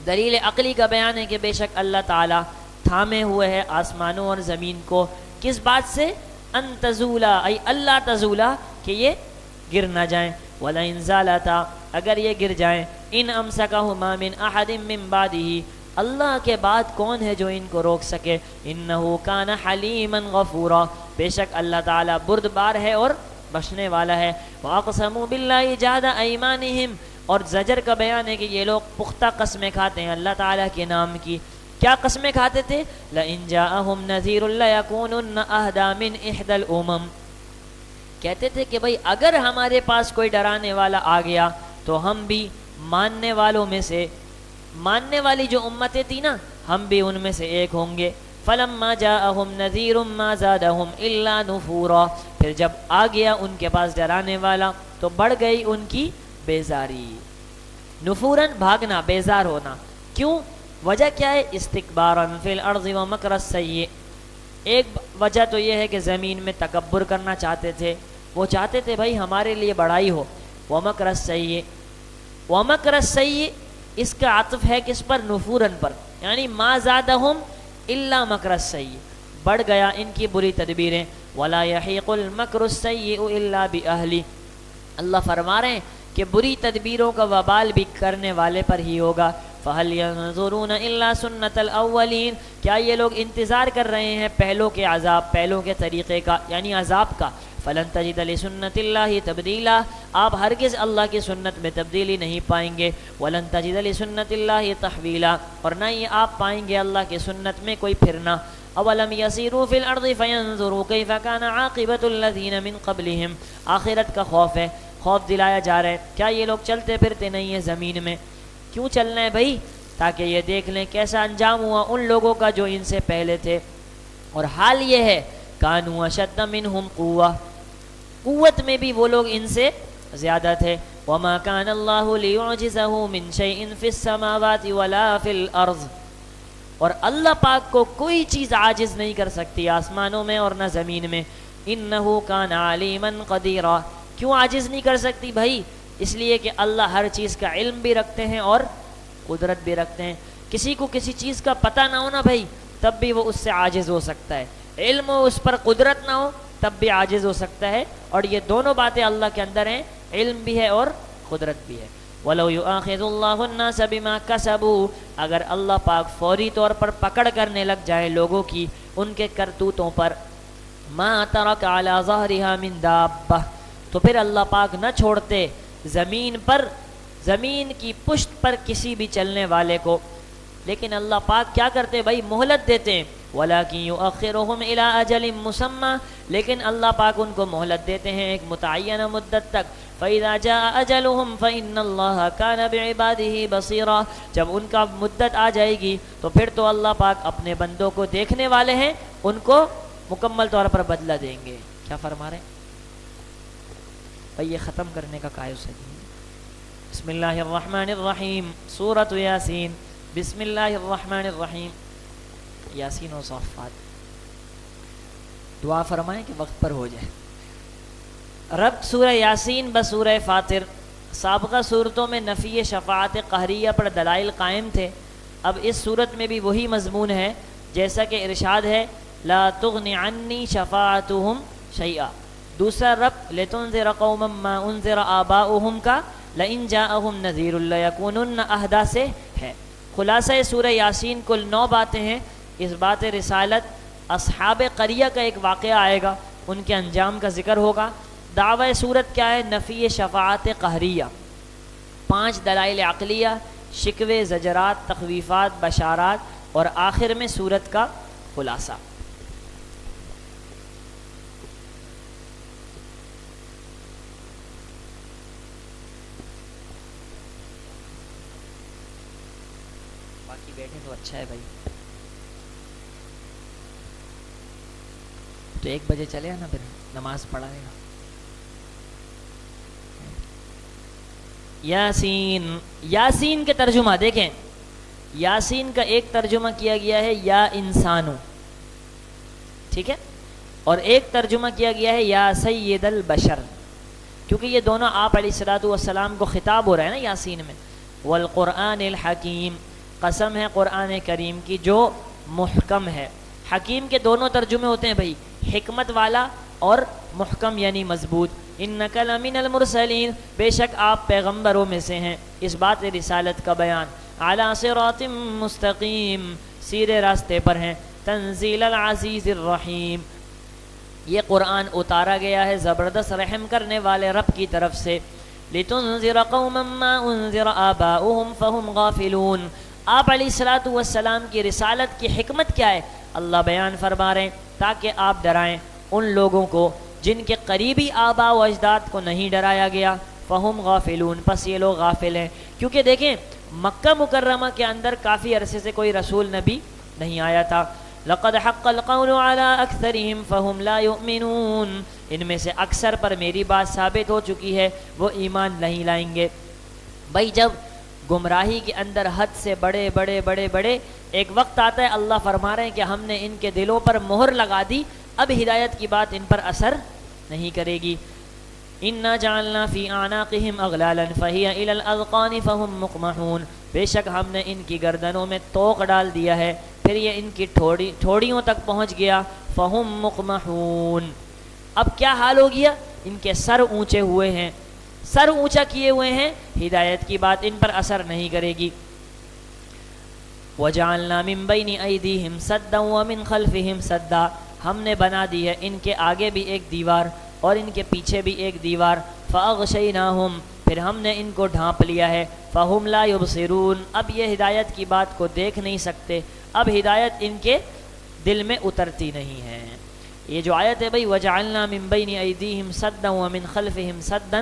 دلیل عقلی کا بیان ہے کہ بے شک اللہ تعالیٰ تھامے ہوئے ہے آسمانوں اور زمین کو، کس بات سے؟ ان تزولا ای اللہ تزولا، کہ یہ گر نہ جائیں۔ وَلَئِن زَالَتَا، اگر یہ گر جائیں، ان امسکہما من احد من بعدہ، اللہ کے بعد کون ہے جو ان کو روک سکے؟ انہ کان حلیما غفورا، بے شک اللہ تعالیٰ بردبار ہے اور بخشنے والا ہے۔ وَأَقْسَمُوا بِاللَّهِ جَهْدَ أَيْمَانِهِمْ، اور زجر کا بیان ہے کہ یہ لوگ پختہ قسمیں کھاتے ہیں اللہ تعالیٰ کے نام کی۔ کیا قسمیں کھاتے تھے؟ لَإِن جَاءَهُمْ نَذِيرٌ لَيَكُونُنَّ أَهْدَىٰ مِنْ إِحْدَى الْأُمَمِ، کہتے تھے کہ بھئی اگر ہمارے پاس کوئی ڈرانے والا آ گیا تو ہم بھی ماننے والوں میں سے، ماننے والی جو امتیں تھیں نا، ہم بھی ان میں سے ایک ہوں گے۔ فَلَمَّا جَاءَهُمْ نَذِيرٌ مَا زَادَهُمْ إِلَّا نُفُورًا، پھر جب آ گیا ان کے پاس ڈرانے والا تو بڑھ گئی ان کی بیزاری۔ نفوراً بھاگنا، بیزار ہونا، کیوں؟ وجہ کیا ہے؟ استکباراً فی الارض ومکر السیئ، ایک وجہ تو یہ ہے کہ زمین میں تکبر کرنا چاہتے تھے، وہ چاہتے تھے بھائی ہمارے لیے بڑائی ہو۔ ومکر السیئ، ومکر السیئ اس کا عطف ہے کس پر؟ نفوراً پر، یعنی ما زادہم الا مکر السیئ، بڑھ گیا ان کی بری تدبیریں۔ ولا یحیق المکر السیئ الا باہلہ، اللہ فرما رہے ہیں کہ بری تدبیروں کا وبال بھی کرنے والے پر ہی ہوگا۔ فَهَلْ يَنظُرُونَ إِلَّا سُنَّةَ الْأَوَّلِينَ، کیا یہ لوگ انتظار کر رہے ہیں پہلوں کے عذاب، پہلوں کے طریقے کا یعنی عذاب کا؟ فَلَن تَجِدَ لِسُنَّةِ اللَّهِ تَبْدِيلًا، آپ ہرگز اللہ کی سنت میں تبدیلی نہیں پائیں گے۔ وَلَن تَجِدَ لِسُنَّةِ اللَّهِ تَحْوِيلًا، اور نہ ہی آپ پائیں گے اللہ کی سنت میں کوئی پھرنا۔ اولم یسیروا فی الارض فینظروا کیف کان عاقبۃ الذین من قبلہم، آخرت کا خوف ہے، خوف دلایا جا رہا ہے، کیا یہ لوگ چلتے پھرتے نہیں ہیں زمین میں؟ کیوں چلنا ہے بھائی؟ تاکہ یہ دیکھ لیں کیسا انجام ہوا ان لوگوں کا جو ان سے پہلے تھے، اور حال یہ ہے کانوا اشد منہم قوہ، قوت میں بھی وہ لوگ ان سے زیادہ تھے۔ وما کان اللہ لیعجزہ من شیء فی السماوات ولا فی الارض، اور اللہ پاک کو کوئی چیز عاجز نہیں کر سکتی آسمانوں میں اور نہ زمین میں۔ انہ کان علیما قدیرا، کیوں عاجز نہیں کر سکتی بھائی؟ اس لیے کہ اللہ ہر چیز کا علم بھی رکھتے ہیں اور قدرت بھی رکھتے ہیں۔ کسی کو کسی چیز کا پتہ نہ ہونا بھائی تب بھی وہ اس سے عاجز ہو سکتا ہے، علم ہو اس پر قدرت نہ ہو تب بھی عاجز ہو سکتا ہے، اور یہ دونوں باتیں اللہ کے اندر ہیں، علم بھی ہے اور قدرت بھی ہے۔ وَلَوْ يُؤَاخِذُ اللَّهُ النَّاسَ بِمَا كَسَبُوا، اگر اللہ پاک فوری طور پر پکڑ کرنے لگ جائے لوگوں کی ان کے کرتوتوں پر، مَا تَرَكَ عَلَى ظَهْرِهَا مِن دَابَّةٍ، تو پھر اللہ پاک نہ چھوڑتے زمین پر، زمین کی پشت پر کسی بھی چلنے والے کو، لیکن اللہ پاک کیا کرتے بھائی؟ مہلت دیتے ہیں۔ وَلَكِنْ يُؤَخِّرُهُمْ إِلَىٰ أَجَلٍ مُّسَمًّى، لیکن اللہ پاک ان کو مہلت دیتے ہیں ایک متعینہ مدت تک۔ فَإِذَا جَاءَ أَجَلُهُمْ فَإِنَّ اللَّهَ كَانَ بِعِبَادِهِ بَصِيرًا، جب ان کا مدت آ جائے گی تو پھر تو اللہ پاک اپنے بندوں کو دیکھنے والے ہیں، ان کو مکمل طور پر بدلہ دیں گے۔ کیا فرما رہے ہیں بھائی؟ یہ ختم کرنے کا قائل سے بسم اللہ الرحمن الرحیم، سورۃ یاسین، بسم اللہ الرحمن الرحیم، یاسین و صافات۔ دعا فرمائیں کہ وقت پر ہو جائے۔ ربط سورہ یاسین بسورہ فاطر، سابقہ صورتوں میں نفی شفاعت قہریہ پر دلائل قائم تھے، اب اس صورت میں بھی وہی مضمون ہے، جیسا کہ ارشاد ہے لا تغنی عنی شفاعتہم شیئا، دوسرا رب لتنذر قوما ما انذر آباؤہم کا لئن جاءہم نذیر لیکونن اہدیٰ سے ہے۔ خلاصہ سورہ یاسین کل 9 باتیں ہیں۔ اس بات رسالت، اصحاب قریہ کا ایک واقعہ آئے گا، ان کے انجام کا ذکر ہوگا۔ دعوی صورت کیا ہے؟ نفی شفاعت قہریہ، 5 دلائل عقلیہ، شکوے، زجرات، تخویفات، بشارات، اور آخر میں صورت کا خلاصہ۔ باقی بیٹھے تو اچھا ہے بھائی، تو 1 بجے چلے نا، پھر نماز پڑھائے گا۔ یاسین، یاسین کے ترجمہ دیکھیں، یاسین کا ایک ترجمہ کیا گیا ہے یا انسانو، ٹھیک ہے، اور ایک ترجمہ کیا گیا ہے یا سید البشر، کیونکہ یہ دونوں آپ علیہ الصلوۃ والسلام کو خطاب ہو رہا ہے نا یاسین میں۔ والقرآن الحکیم، قسم ہے قرآن کریم کی جو محکم ہے۔ حکیم کے دونوں ترجمے ہوتے ہیں بھائی، حکمت والا اور محکم یعنی مضبوط۔ انک لمن المرسلین، بے شک آپ پیغمبروں میں سے ہیں۔ اس بات رسالت کا بیان، علی صراط مستقیم، سیدھے راستے پر ہیں۔ تنزیل العزیز الرحیم، یہ قرآن اتارا گیا ہے زبردست رحم کرنے والے رب کی طرف سے۔ لتنذر قوما ما انذر آباؤہم فہم غافلون، آپ علیہ الصلوۃ والسلام کی رسالت کی حکمت کیا ہے؟ اللہ بیان فرما رہے ہیں تاکہ آپ ڈرائیں ان لوگوں کو جن کے قریبی آبا و اجداد کو نہیں ڈرایا گیا۔ فہم غافلون، پس یہ لوگ غافل ہیں، کیونکہ دیکھیں مکہ مکرمہ کے اندر کافی عرصے سے کوئی رسول نبی نہیں آیا تھا۔ لقد حق القول على اکثرهم فهم لا يؤمنون، ان میں سے اکثر پر میری بات ثابت ہو چکی ہے، وہ ایمان نہیں لائیں گے۔ بھائی جب گمراہی کے اندر حد سے بڑے بڑے بڑے بڑے ایک وقت آتا ہے، اللہ فرما رہے ہیں کہ ہم نے ان کے دلوں پر مہر لگا دی، اب ہدایت کی بات ان پر اثر نہیں کرے گی۔ انا جعلنا فی اعناقہم اغلالا فہی الی الاذقان فہم مقمحون، بے شک ہم نے ان کی گردنوں میں توق ڈال دیا ہے، پھر یہ ان کی ٹھوڑیوں تک پہنچ گیا۔ فہم مقمحون، اب کیا حال ہو گیا؟ ان کے سر اونچے ہوئے ہیں، سر اونچا کیے ہوئے ہیں، ہدایت کی بات ان پر اثر نہیں کرے گی۔ وَجَعَلْنَا مِن بَيْنِ أَيْدِيهِمْ سَدًّا وَمِن خَلْفِهِمْ سَدًّا، ہم نے بنا دی ہے ان کے آگے بھی ایک دیوار اور ان کے پیچھے بھی ایک دیوار۔ فَأَغْشَيْنَاهُمْ، پھر ہم نے ان کو ڈھانپ لیا ہے۔ فَهُمْ لَا يُبْصِرُونَ، اب یہ ہدایت کی بات کو دیکھ نہیں سکتے، اب ہدایت ان کے دل میں اترتی نہیں ہے۔ یہ جو آیت ہے بھائی وَجَعَلْنَا مِن بَيْنِ أَيْدِيهِمْ سَدًّا وَمِن خَلْفِهِمْ سَدًّا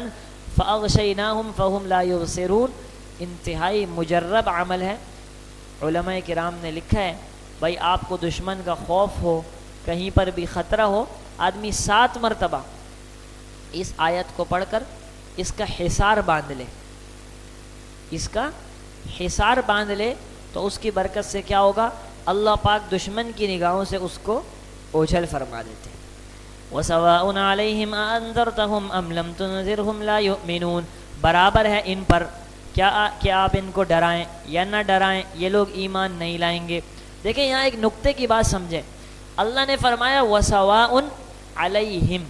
فَأَغْشَيْنَاهُمْ فَهُمْ لَا يُبْصِرُونَ، انتہائی مجرب عمل ہے۔ علماء کرام نے لکھا ہے بھائی آپ کو دشمن کا خوف ہو، کہیں پر بھی خطرہ ہو، آدمی 7 مرتبہ اس آیت کو پڑھ کر اس کا حصار باندھ لے، اس کا حصار باندھ لے تو اس کی برکت سے کیا ہوگا؟ اللہ پاک دشمن کی نگاہوں سے اس کو اوجھل فرما دیتے ہیں۔ وَسَوَاءٌ عَلَيْهِمْ أَأَنذَرْتَهُمْ أَمْ لَمْ تُنذِرْهُمْ لَا يُؤْمِنُونَ، برابر ہے ان پر کہ آپ ان کو ڈرائیں یا نہ ڈرائیں، یہ لوگ ایمان نہیں لائیں گے۔ دیکھیں یہاں ایک نقطے کی بات سمجھیں، اللہ نے فرمایا وَسَوَاءٌ عَلَيْهِمْ،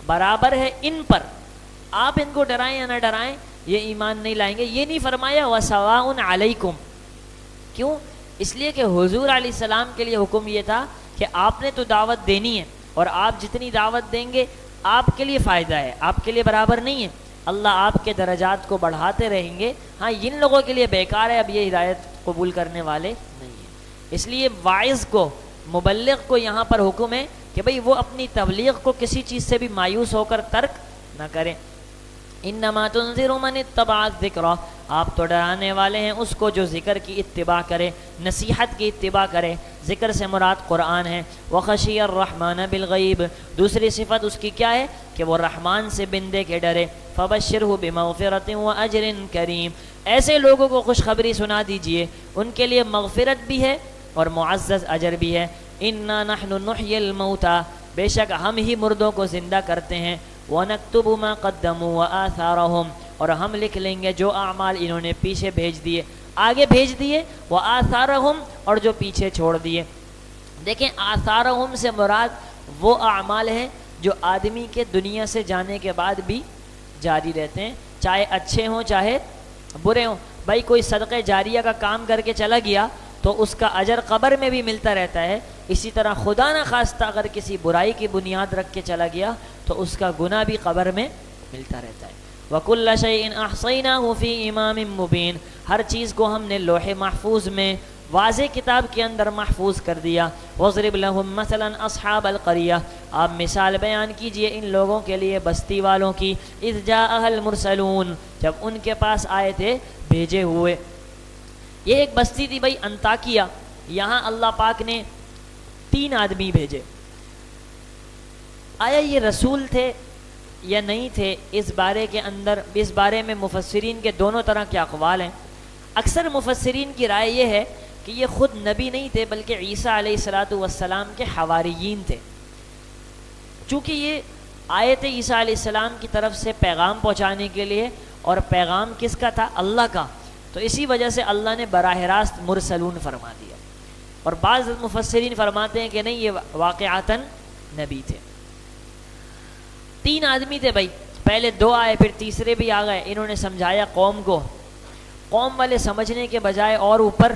برابر ہے ان پر، آپ ان کو ڈرائیں یا نہ ڈرائیں یہ ایمان نہیں لائیں گے۔ یہ نہیں فرمایا وَسَوَاءٌ عَلَيْكُمْ، کیوں؟ اس لیے کہ حضور علیہ السلام کے لیے حکم یہ تھا کہ آپ نے تو دعوت دینی ہے، اور آپ جتنی دعوت دیں گے آپ کے لیے فائدہ ہے، آپ کے لیے برابر نہیں ہے، اللہ آپ کے درجات کو بڑھاتے رہیں گے۔ ہاں ان لوگوں کے لیے بیکار ہے، اب یہ ہدایت قبول کرنے والے نہیں ہیں۔ اس لیے واعظ کو، مبلغ کو یہاں پر حکم ہے کہ بھئی وہ اپنی تبلیغ کو کسی چیز سے بھی مایوس ہو کر ترک نہ کریں۔ انما تنذر من اتبع الذکر، آپ تو ڈرانے والے ہیں اس کو جو ذکر کی اتباع کرے، نصیحت کی اتباع کرے۔ ذکر سے مراد قرآن ہے۔ وخشی الرحمن بالغیب، دوسری صفت اس کی کیا ہے کہ وہ رحمان سے بندے کے ڈرے۔ فبشرہ بمغفرۃ واجر کریم، ایسے لوگوں کو خوشخبری سنا دیجئے، ان کے لیے مغفرت بھی ہے اور معزز اجر بھی ہے۔ انا نحن نحیی الموتى، بے شک ہم ہی مردوں کو زندہ کرتے ہیں۔ وَنَكْتُبُ مَا قَدَّمُوا وَآثَارَهُمْ، اور ہم لکھ لیں گے جو اعمال انہوں نے پیچھے بھیج دیے، آگے بھیج دیے، وَآثَارَهُمْ، اور جو پیچھے چھوڑ دیے۔ دیکھیں آثارہم سے مراد وہ اعمال ہیں جو آدمی کے دنیا سے جانے کے بعد بھی جاری رہتے ہیں، چاہے اچھے ہوں چاہے برے ہوں۔ بھائی کوئی صدقہ جاریہ کا کام کر کے چلا گیا تو اس کا اجر قبر میں بھی ملتا رہتا ہے، اسی طرح خدا نہ خواستہ اگر کسی برائی کی بنیاد رکھ کے چلا گیا تو اس کا گناہ بھی قبر میں ملتا رہتا ہے۔ وَكُلَّ شَيْءٍ أَحْصَيْنَاهُ فِي إِمَامٍ مُبِينٍ، ہر چیز کو ہم نے لوح محفوظ میں واضح کتاب کے اندر محفوظ کر دیا۔ وَاضْرِبْ لَهُمْ مَثَلًا أَصْحَابَ الْقَرْيَةِ، آپ مثال بیان کیجئے ان لوگوں کے لیے بستی والوں کی، إِذْ جَاءَهَا الْمُرْسَلُونَ، جب ان کے پاس آئے تھے بھیجے ہوئے۔ یہ ایک بستی تھی بھائی انطاکیہ، یہاں اللہ پاک نے 3 آدمی بھیجے۔ آیا یہ رسول تھے یا نہیں تھے، اس بارے میں مفسرین کے دونوں طرح کے اقوال ہیں۔ اکثر مفسرین کی رائے یہ ہے کہ یہ خود نبی نہیں تھے بلکہ عیسیٰ علیہ السلام کے حواریین تھے، چونکہ یہ آئے تھے عیسیٰ علیہ السلام کی طرف سے پیغام پہنچانے کے لیے، اور پیغام کس کا تھا؟ اللہ کا، تو اسی وجہ سے اللہ نے براہ راست مرسلون فرما دیا۔ اور بعض مفسرین فرماتے ہیں کہ نہیں، یہ واقعاتاً نبی تھے۔ 3 آدمی تھے بھائی، پہلے 2 آئے پھر تیسرے بھی آ گئے۔ انہوں نے سمجھایا قوم کو، قوم والے سمجھنے کے بجائے اور اوپر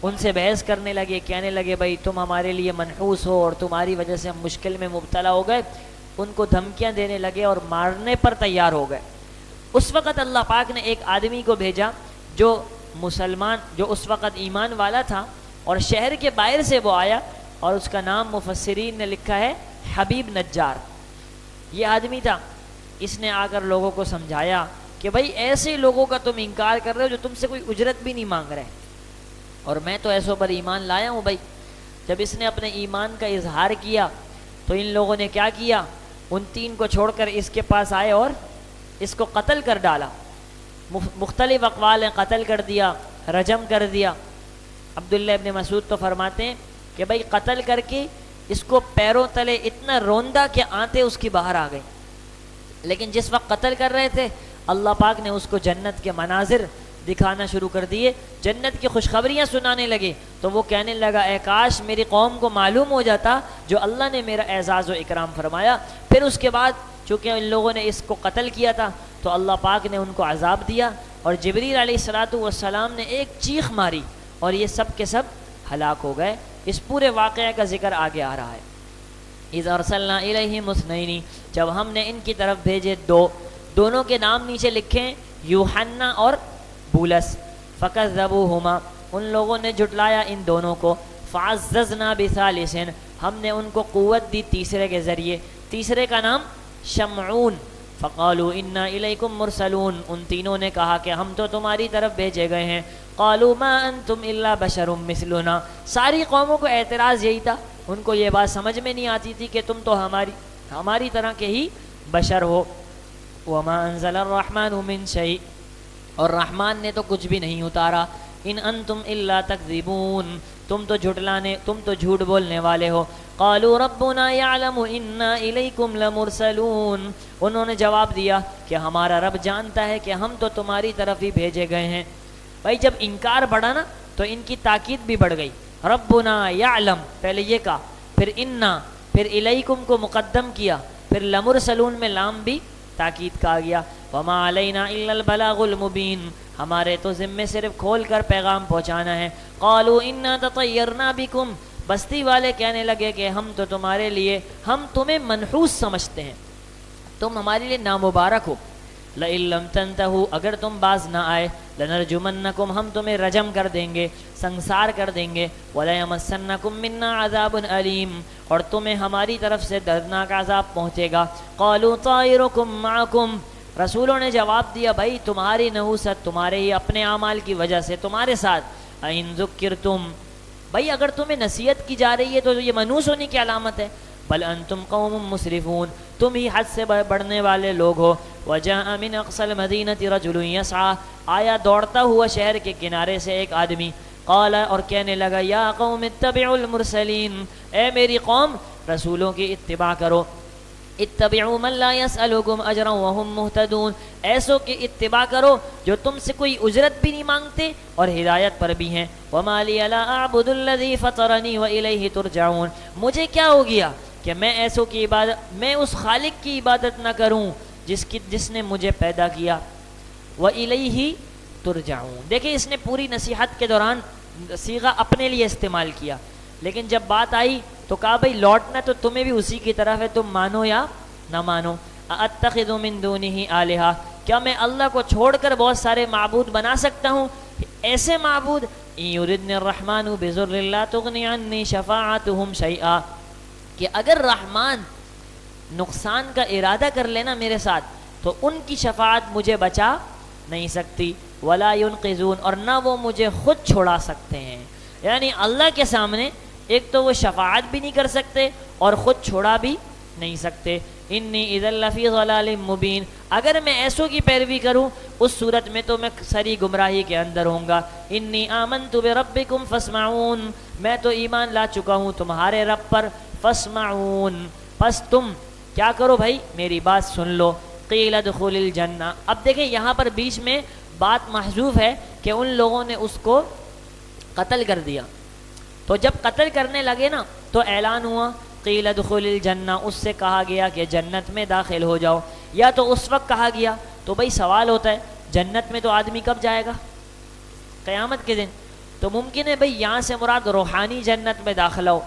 ان سے بحث کرنے لگے، کہنے لگے بھائی تم ہمارے لیے منحوس ہو اور تمہاری وجہ سے ہم مشکل میں مبتلا ہو گئے۔ ان کو دھمکیاں دینے لگے اور مارنے پر تیار ہو گئے۔ اس وقت اللہ پاک نے ایک آدمی کو بھیجا جو اس وقت ایمان والا تھا، اور شہر کے باہر سے وہ آیا، اور اس کا نام مفسرین نے لکھا ہے حبیب نجار۔ یہ آدمی تھا، اس نے آ کر لوگوں کو سمجھایا کہ بھائی ایسے لوگوں کا تم انکار کر رہے ہو جو تم سے کوئی اجرت بھی نہیں مانگ رہے، اور میں تو ایسوں پر ایمان لایا ہوں۔ بھائی جب اس نے اپنے ایمان کا اظہار کیا تو ان لوگوں نے کیا کیا، ان 3 کو چھوڑ کر اس کے پاس آئے اور اس کو قتل کر ڈالا۔ مختلف اقوال ہیں، قتل کر دیا، رجم کر دیا۔ عبداللہ ابن مسعود تو فرماتے ہیں کہ بھائی قتل کر کے اس کو پیروں تلے اتنا روندا کہ آنتے اس کی باہر آ گئی، لیکن جس وقت قتل کر رہے تھے اللہ پاک نے اس کو جنت کے مناظر دکھانا شروع کر دیے، جنت کی خوشخبریاں سنانے لگے، تو وہ کہنے لگا اے کاش میری قوم کو معلوم ہو جاتا جو اللہ نے میرا اعزاز و اکرام فرمایا۔ پھر اس کے بعد چونکہ ان لوگوں نے اس کو قتل کیا تھا تو اللہ پاک نے ان کو عذاب دیا، اور جبریل علیہ السلام نے ایک چیخ ماری اور یہ سب کے سب ہلاک ہو گئے۔ اس پورے واقعہ کا ذکر آگے آ رہا ہے۔ اذ ارسلنا الیہم اثنین، جب ہم نے ان کی طرف بھیجے 2، دونوں کے نام نیچے لکھیں، یوحنا اور بولس۔ فکذبوہما، ان لوگوں نے جھٹلایا ان دونوں کو۔ فعززنا بثالث، ہم نے ان کو قوت دی تیسرے کے ذریعے، تیسرے کا نام شمعون۔ فقالوا انا الیکم مرسلون، ان تینوں نے کہا کہ ہم تو تمہاری طرف بھیجے گئے ہیں۔ قالوا ما انتم الا بشر مثلنا، ساری قوموں کو اعتراض یہی تھا، ان کو یہ بات سمجھ میں نہیں آتی تھی کہ تم تو ہماری طرح کے ہی بشر ہو۔ وما انزل الرحمن من شیء، اور رحمان نے تو کچھ بھی نہیں اتارا۔ ان انتم الا تکذبون، تم تو جھوٹ بولنے والے ہو۔ قالوا ربنا يعلم انا الیکم لمرسلون، انہوں نے جواب دیا کہ ہمارا رب جانتا ہے کہ ہم تو تمہاری طرف ہی بھیجے گئے ہیں۔ بھائی جب انکار بڑھا نا تو ان کی تاکید بھی بڑھ گئی۔ ربنا یعلم پہلے یہ کہا، پھر انا، پھر الیکم کو مقدم کیا، پھر لمرسلون میں لام بھی تاکید کہا گیا۔ وما علینا الا البلاغ المبین، ہمارے تو ذمے صرف کھول کر پیغام پہنچانا ہے۔ قالوا انا تطیرنا بکم، بستی والے کہنے لگے کہ ہم تمہیں منحوس سمجھتے ہیں، تم ہمارے لیے نامبارک ہو۔ لئن لم تنتہوا، اگر تم باز نہ آئے، لنرجمنکم، ہم تمہیں رجم کر دیں گے، سنسار کر دیں گے۔ ولیمسنکم منا عذاب علیم، اور تمہیں ہماری طرف سے دردناک عذاب پہنچے گا۔ قالوا طائرکم معکم، رسولوں نے جواب دیا بھائی تمہاری نحوست تمہارے ہی اپنے اعمال کی وجہ سے تمہارے ساتھ۔ ان ذکرتم، بھائی اگر تمہیں نصیحت کی جا رہی ہے تو یہ منحوس ہونے کی علامت ہے۔ بل انتم قوم مسرفون، تم ہی حد سے بڑھنے والے لوگ ہو۔ وجاء من اقصى المدینة رجل یسعى، آیا دوڑتا ہوا شہر کے کنارے سے ایک آدمی، قال، اور کہنے لگا، یا قوم اتبعوا المرسلین، اے میری قوم رسولوں کی اتباع کرو۔ اتبعوا من لا يسألكم اجرا وهم مهتدون، ایسوں کی اتباع کرو جو تم سے کوئی اجرت بھی نہیں مانگتے اور ہدایت پر بھی ہیں۔ وما لي لا اعبد الذي فطرني واليه ترجعون، مجھے کیا ہو گیا کہ میں ایسوں کی عبادت، میں اس خالق کی عبادت نہ کروں جس نے مجھے پیدا کیا. وَإِلَيْهِ تُرْجَعُونَ. دیکھیں اس نے پوری نصیحت کے دوران صیغہ اپنے لیے استعمال کیا، لیکن جب بات آئی تو کہا بھئی لوٹنا تو تمہیں بھی اسی کی طرف ہے، تم مانو یا نہ مانو. أَأَتَّخِذُ مِن دُونِهِ آلِهَةً. کیا میں اللہ کو چھوڑ کر بہت سارے معبود بنا سکتا ہوں؟ ایسے معبود إِن يُرِدْنِ الرَّحْمَنُ بِضُرٍّ لَا تُغْنِ عَنِّي شَفَاعَتُهُمْ شَيْئًا. کہ اگر رحمان نقصان کا ارادہ کر لینا میرے ساتھ تو ان کی شفاعت مجھے بچا نہیں سکتی. وَلَا يُنْقِذُونَ. اور نہ وہ مجھے خود چھڑا سکتے ہیں. یعنی اللہ کے سامنے ایک تو وہ شفاعت بھی نہیں کر سکتے اور خود چھوڑا بھی نہیں سکتے. انی اذا لفی ضلال مبین. اگر میں ایسوں کی پیروی کروں اس صورت میں تو میں سری گمراہی کے اندر ہوں گا. انی آمنت بربکم فاسمعون. میں تو ایمان لا چکا ہوں تمہارے رب پر. فاسمعون. پس تم کیا کرو بھائی، میری بات سن لو. قیل ادخل الجنہ. اب دیکھیں یہاں پر بیچ میں بات محذوف ہے کہ ان لوگوں نے اس کو قتل کر دیا. تو جب قتل کرنے لگے نا تو اعلان ہوا قیل ادخل الجنہ. اس سے کہا گیا کہ جنت میں داخل ہو جاؤ. یا تو اس وقت کہا گیا تو بھائی سوال ہوتا ہے جنت میں تو آدمی کب جائے گا؟ قیامت کے دن. تو ممکن ہے بھائی یہاں سے مراد روحانی جنت میں داخلہ ہو،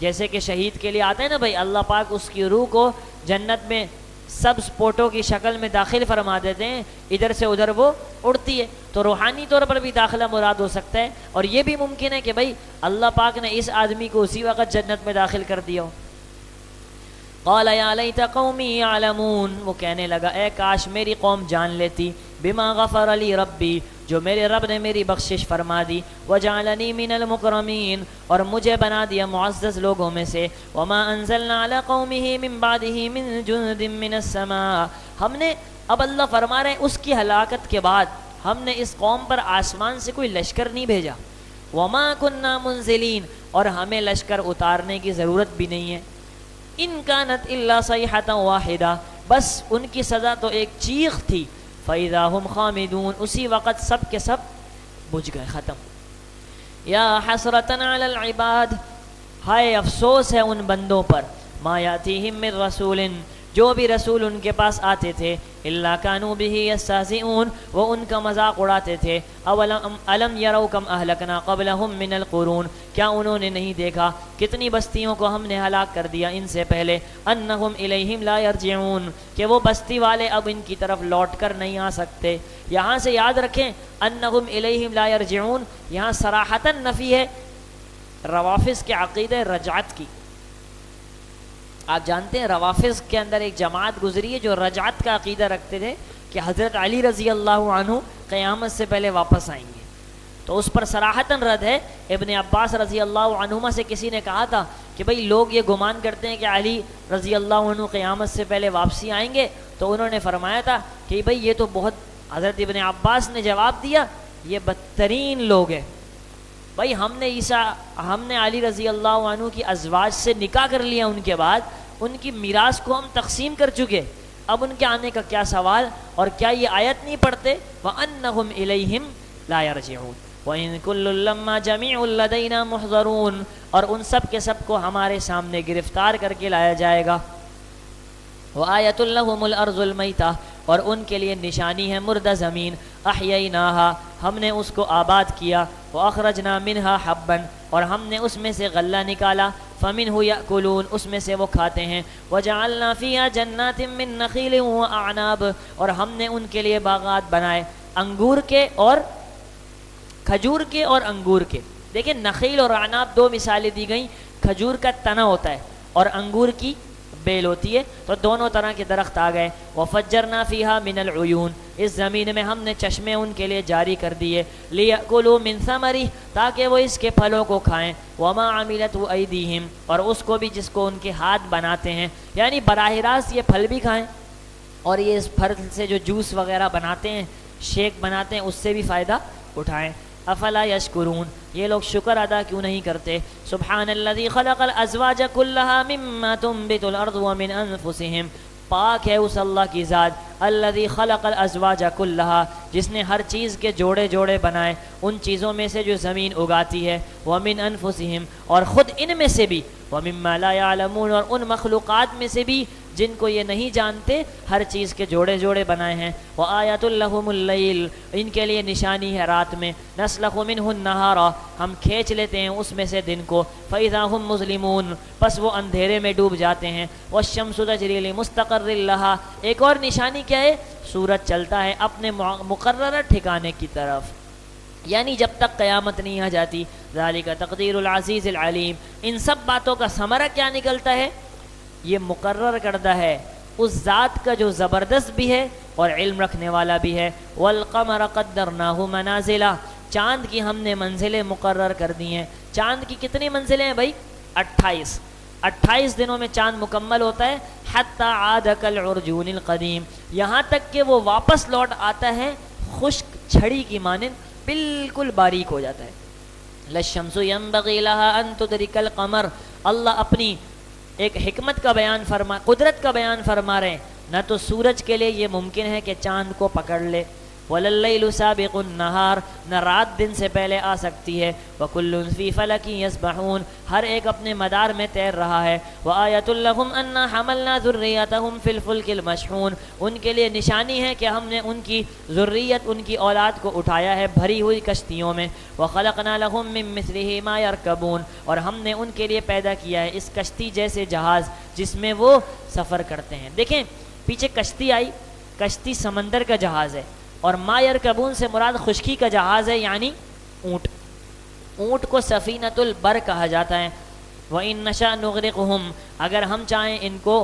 جیسے کہ شہید کے لیے آتا ہے نا بھائی اللہ پاک اس کی روح کو جنت میں سب سپوٹوں کی شکل میں داخل فرما دیتے ہیں، ادھر سے ادھر وہ اڑتی ہے. تو روحانی طور پر بھی داخلہ مراد ہو سکتا ہے. اور یہ بھی ممکن ہے کہ بھائی اللہ پاک نے اس آدمی کو اسی وقت جنت میں داخل کر دیا ہو. قال یا لیت قومی یعلمون. وہ کہنے لگا اے کاش میری قوم جان لیتی. بما غفر لی ربی. جو میرے رب نے میری بخشش فرما دی. وجعلنی من المکرمین. اور مجھے بنا دیا معزز لوگوں میں سے. وما انزلنا علی قومہ من بعدہ من جند من السماء. ہم نے، اب اللہ فرما رہے ہیں اس کی ہلاکت کے بعد ہم نے اس قوم پر آسمان سے کوئی لشکر نہیں بھیجا. وما کننا منزلین. اور ہمیں لشکر اتارنے کی ضرورت بھی نہیں ہے. ان کانت الا صیحۃ واحدہ. بس ان کی سزا تو ایک چیخ تھی. فَإِذَا هُمْ خَامِدُونَ. اسی وقت سب کے سب بجھ گئے، ختم. یا حسرتن علی العباد. ہائے افسوس ہے ان بندوں پر. ما یاتیہم من رسول. جو بھی رسول ان کے پاس آتے تھے الا کانوا بہ یستہزئون. وہ ان کا مذاق اڑاتے تھے. الم یروا کم اہلکنا قبلہم من القرون. کیا انہوں نے نہیں دیکھا کتنی بستیوں کو ہم نے ہلاک کر دیا ان سے پہلے. انہم الیہم لا یرجعون. کہ وہ بستی والے اب ان کی طرف لوٹ کر نہیں آ سکتے. یہاں سے یاد رکھیں انہم الیہم لا یرجعون یہاں صراحتاً نفی ہے روافض کے عقیدہ رجعت کی. آپ جانتے ہیں روافض کے اندر ایک جماعت گزری ہے جو رجعت کا عقیدہ رکھتے تھے کہ حضرت علی رضی اللہ عنہ قیامت سے پہلے واپس آئیں گے. تو اس پر صراحتاً رد ہے. ابن عباس رضی اللہ عنہما سے کسی نے کہا تھا کہ بھئی لوگ یہ گمان کرتے ہیں کہ علی رضی اللہ عنہ قیامت سے پہلے واپسی آئیں گے. تو انہوں نے فرمایا تھا کہ بھئی یہ تو بہت، حضرت ابن عباس نے جواب دیا یہ بدترین لوگ ہیں. بھائی ہم نے علی رضی اللہ عنہ کی ازواج سے نکاح کر لیا، ان کے بعد ان کی میراث کو ہم تقسیم کر چکے. اب ان کے آنے کا کیا سوال؟ اور کیا یہ آیت نہیں پڑھتے وَأَنَّهُمْ إِلَيْهِمْ لَا يَرْجِعُونَ وَإِن كُلٌّ لَمَّا جَمِيعٌ لَدَيْنَا مُحْضَرُونَ. اور ان سب کے سب کو ہمارے سامنے گرفتار کر کے لایا جائے گا. وَآيَةٌ لَهُمُ الْأَرْضُ الْمَيْتَةُ. اور ان کے لیے نشانی ہے مردہ زمین. احییناها. ہم نے اس کو آباد کیا. وَأَخْرَجْنَا مِنْهَا حَبًّا. اور ہم نے اس میں سے غلہ نکالا. فَمِنْهُ يَأْكُلُونَ. اس میں سے وہ کھاتے ہیں. وَجَعَلْنَا فِيهَا جَنَّاتٍ مِّن نَخِيلٍ وَأَعْنَابٍ. اور ہم نے ان کے لیے باغات بنائے انگور کے اور کھجور کے اور انگور کے. دیکھیں نخیل اور اعناب دو مثالیں دی گئیں. کھجور کا تنا ہوتا ہے اور انگور کی بیل ہوتی ہے، تو دونوں طرح کے درخت آ گئے. وَفَجَّرْنَا فِيهَا مِنَ الْعُيُونِ. اس زمین میں ہم نے چشمے ان کے لیے جاری کر دیے. لِيَأْكُلُوا مِن ثَمَرِهِ. تاکہ وہ اس کے پھلوں کو کھائیں. وَمَا عَمِلَتْهُ أَيْدِيهِمْ. اور اس کو بھی جس کو ان کے ہاتھ بناتے ہیں. یعنی براہ راست یہ پھل بھی کھائیں اور یہ اس پھل سے جو جوس وغیرہ بناتے ہیں، شیک بناتے ہیں، اس سے بھی فائدہ اٹھائیں. افلا یشکرون. یہ لوگ شکر ادا کیوں نہیں کرتے؟ سبحان الذی خلق الازواج کلها مما تنبت الارض ومن انفسهم. پاک ہے اس اللہ کی ذات الذی خلق الازواج کلها، جس نے ہر چیز کے جوڑے جوڑے بنائے ان چیزوں میں سے جو زمین اگاتی ہے. ومن انفسهم. اور خود ان میں سے بھی. وَمِمَّا لَا يَعْلَمُونَ، اور ان مخلوقات میں سے بھی جن کو یہ نہیں جانتے ہر چیز کے جوڑے جوڑے بنائے ہیں. وَآیَةٌ لَهُمُ اللَّيْلُ، ان کے لیے نشانی ہے رات میں. نَسْلَخُ مِنْهُ النَّهَارَ، ہم کھینچ لیتے ہیں اس میں سے دن کو. فَإِذَا هُمْ مُظْلِمُونَ، پس وہ اندھیرے میں ڈوب جاتے ہیں. وَالشَّمْسُ تَجْرِي لِمُسْتَقَرٍّ لَهَا، ایک اور نشانی کیا ہے؟ سورج چلتا ہے اپنے مقررہ ٹھکانے کی طرف، یعنی جب تک قیامت نہیں آ جاتی. ذَلِكَ تَقْدِيرُ الْعَزِيزِ الْعَلِيمِ، ان سب باتوں کا ثمرہ کیا نکلتا ہے؟ یہ مقرر کردہ ہے اس ذات کا جو زبردست بھی ہے اور علم رکھنے والا بھی ہے. وَالْقَمَرَ قَدَّرْنَاهُ مَنَازِلَ، چاند کی ہم نے منزلیں مقرر کر دی ہیں. چاند کی کتنی منزلیں ہیں بھائی؟ 28 دنوں میں چاند مکمل ہوتا ہے. حَتَّى عَادَ كَالْعُرْجُونِ الْقَدِيمِ، یہاں تک کہ وہ واپس لوٹ آتا ہے خشک چھڑی کی مانند، بالکل باریک ہو جاتا ہے. لَلشَّمْسُ يَنبَغِي لَهَا أَن تُدْرِكَ الْقَمَرَ، اللہ اپنی ایک حکمت کا بیان قدرت کا بیان فرما رہے ہیں. نہ تو سورج کے لیے یہ ممکن ہے کہ چاند کو پکڑ لے. وَلَلَّيْلُ سَابِقُ النَّهَارِ، نہ رات دن سے پہلے آ سکتی ہے. وَكُلٌّ فِي فَلَكٍ يَسْبَحُونَ، ہر ایک اپنے مدار میں تیر رہا ہے. وَآیَةٌ لَهُمْ أَنَّا حَمَلْنَا ذُرِّيَّتَهُمْ فِي الْفُلْكِ الْمَشْحُونِ، ان کے لیے نشانی ہے کہ ہم نے ان کی ذریت، ان کی اولاد کو اٹھایا ہے بھری ہوئی کشتیوں میں. وَخَلَقْنَا لَهُم مِّن مِّثْلِهِ مَا يَرْكَبُونَ، اور ہم نے ان کے لیے پیدا کیا ہے اس کشتی جیسے جہاز جس میں وہ سفر کرتے ہیں. دیکھیں پیچھے کشتی آئی، کشتی سمندر کا جہاز ہے، اور ما یرکبون سے مراد خشکی کا جہاز ہے، یعنی اونٹ. اونٹ کو سفینۃ البر کہا جاتا ہے. وَإِن نَّشَأْ نُغْرِقْهُمْ، اگر ہم چاہیں ان کو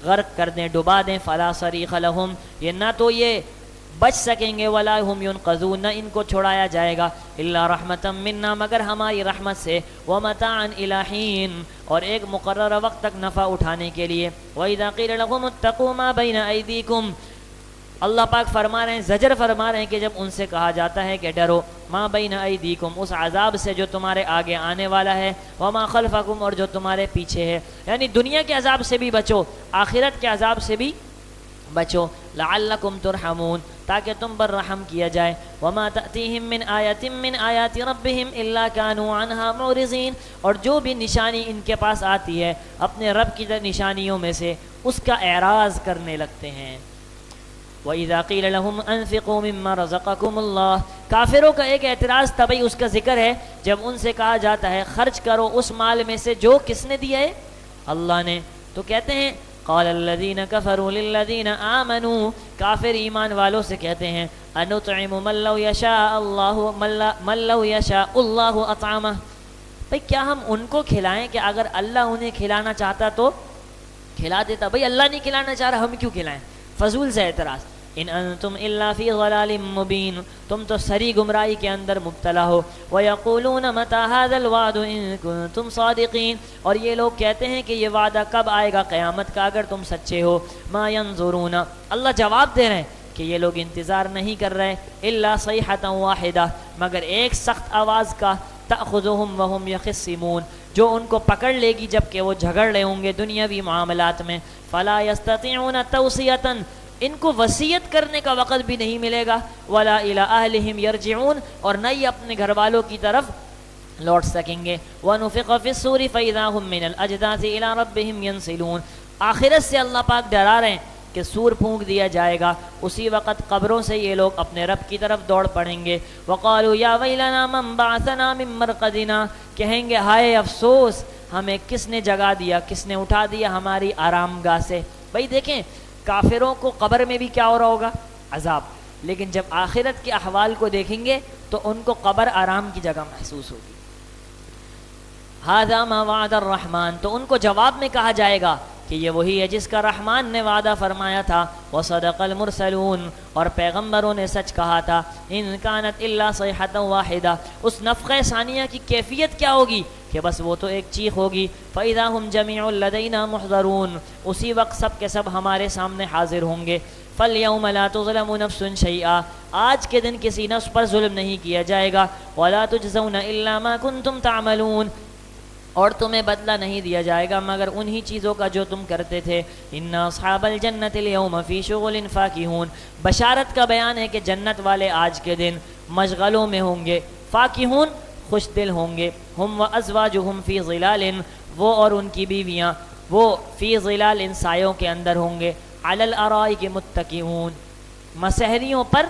غرق کر دیں، ڈبا دیں. فَلَا صَرِيخَ لَهُمْ، یہ نہ تو یہ بچ سکیں گے. وَلَا هُمْ يُنْقَذُونَ، نہ ان کو چھڑایا جائے گا. إِلَّا رَحْمَةً مِنَّا، مگر ہماری رحمت سے. وَمَتَاعًا إِلَىٰ حِينٍ، اور ایک مقررہ وقت تک نفع اٹھانے کے لیے. وَإِذَا قِيلَ لَهُمُ اتَّقُوا مَا بَيْنَ أَيْدِيكُمْ، اللہ پاک فرما رہے ہیں، زجر فرما رہے ہیں کہ جب ان سے کہا جاتا ہے کہ ڈرو، ما بین ایدیکم، اس عذاب سے جو تمہارے آگے آنے والا ہے. وما خلفکم، اور جو تمہارے پیچھے ہے، یعنی دنیا کے عذاب سے بھی بچو، آخرت کے عذاب سے بھی بچو. لعلکم ترحمون، تاکہ تم پر رحم کیا جائے. وما تأتیہم من آیت من آیات ربہم الا کانوا عنہا معرضین، اور جو بھی نشانی ان کے پاس آتی ہے اپنے رب کی نشانیوں میں سے، اس کا اعراض کرنے لگتے ہیں. وَإِذَا قِيلَ لَهُمْ أَنفِقُوا مِمَّا رَزَقَكُمُ اللَّهُ، کافروں کا ایک اعتراض تبھی اس کا ذکر ہے جب ان سے کہا جاتا ہے خرچ کرو اس مال میں سے جو کس نے دیا ہے؟ اللہ نے. تو کہتے ہیں قال الذين كفروا للذين آمنوا، کافر ایمان والوں سے کہتے ہیں انطعم من لو يشاء الله اطعمه، بھئی کیا ہم ان کو کھلائیں کہ اگر اللہ انہیں کھلانا چاہتا تو کھلا دیتا؟ بھئی اللہ نہیں کھلانا چاہ رہا، ہم کیوں کھلائیں؟ فضول سے اعتراض. ان انتم الا فی ضلال مبین، تم تو سری گمراہی کے اندر مبتلا ہو. ویقولون متی ھذا الوعد ان کنتم صادقین، اور یہ لوگ کہتے ہیں کہ یہ وعدہ کب آئے گا قیامت کا اگر تم سچے ہو. ما ینظرون، اللہ جواب دے رہے ہیں کہ یہ لوگ انتظار نہیں کر رہے الا صیحۃ واحدہ، مگر ایک سخت آواز کا. تأخذهم وهم یخصمون، جو ان کو پکڑ لے گی جب کہ وہ جھگڑ رہے ہوں گے دنیاوی معاملات میں. فلا یستطیعون توصیۃ، ان کو وصیت کرنے کا وقت بھی نہیں ملے گا. ولا الی اہلہم یرجعون، اور نہ ہی اپنے گھر والوں کی طرف لوٹ سکیں گے. ونفخ فی الصور فاذا هم من الاجداث الی ربہم ینسلون، آخرت سے اللہ پاک ڈرا رہے ہیں کہ سور پھونک دیا جائے گا، اسی وقت قبروں سے یہ لوگ اپنے رب کی طرف دوڑ پڑیں گے. وقالوا یا ویلنا من بعثنا من مرقدنا، کہیں گے ہائے افسوس، ہمیں کس نے جگا دیا، کس نے اٹھا دیا ہماری آرام گاہ سے. بھائی دیکھیں کافروں کو قبر میں بھی کیا ہو رہا ہوگا؟ عذاب. لیکن جب آخرت کے احوال کو دیکھیں گے تو ان کو قبر آرام کی جگہ محسوس ہوگی. ھذا ما وعد الرحمن، تو ان کو جواب میں کہا جائے گا کہ یہ وہی ہے جس کا رحمان نے وعدہ فرمایا تھا. وصدق المرسلون، اور پیغمبروں نے سچ کہا تھا. ان کانت الا صیحۃ واحدہ، اس نفخہ ثانیہ کی کیفیت کیا ہوگی کہ بس وہ تو ایک چیخ ہوگی. فاذا هم جميع لدینا محضرون، اسی وقت سب کے سب ہمارے سامنے حاضر ہوں گے. فالیوم لا تظلم نفس شیئا، آج کے دن کسی نفس پر ظلم نہیں کیا جائے گا. ولا تجزون الا ما کنتم تعملون، اور تمہیں بدلہ نہیں دیا جائے گا مگر انہی چیزوں کا جو تم کرتے تھے. ان اصحاب الجنت اليوم فی شغل فاکہون، بشارت کا بیان ہے کہ جنت والے آج کے دن مشغلوں میں ہوں گے. فاکہون، خوش دل ہوں گے. ہم وازواجہم فی ظلال، وہ اور ان کی بیویاں وہ فی ظلال ان سایوں کے اندر ہوں گے، علی الارائک متکئون مسہریوں پر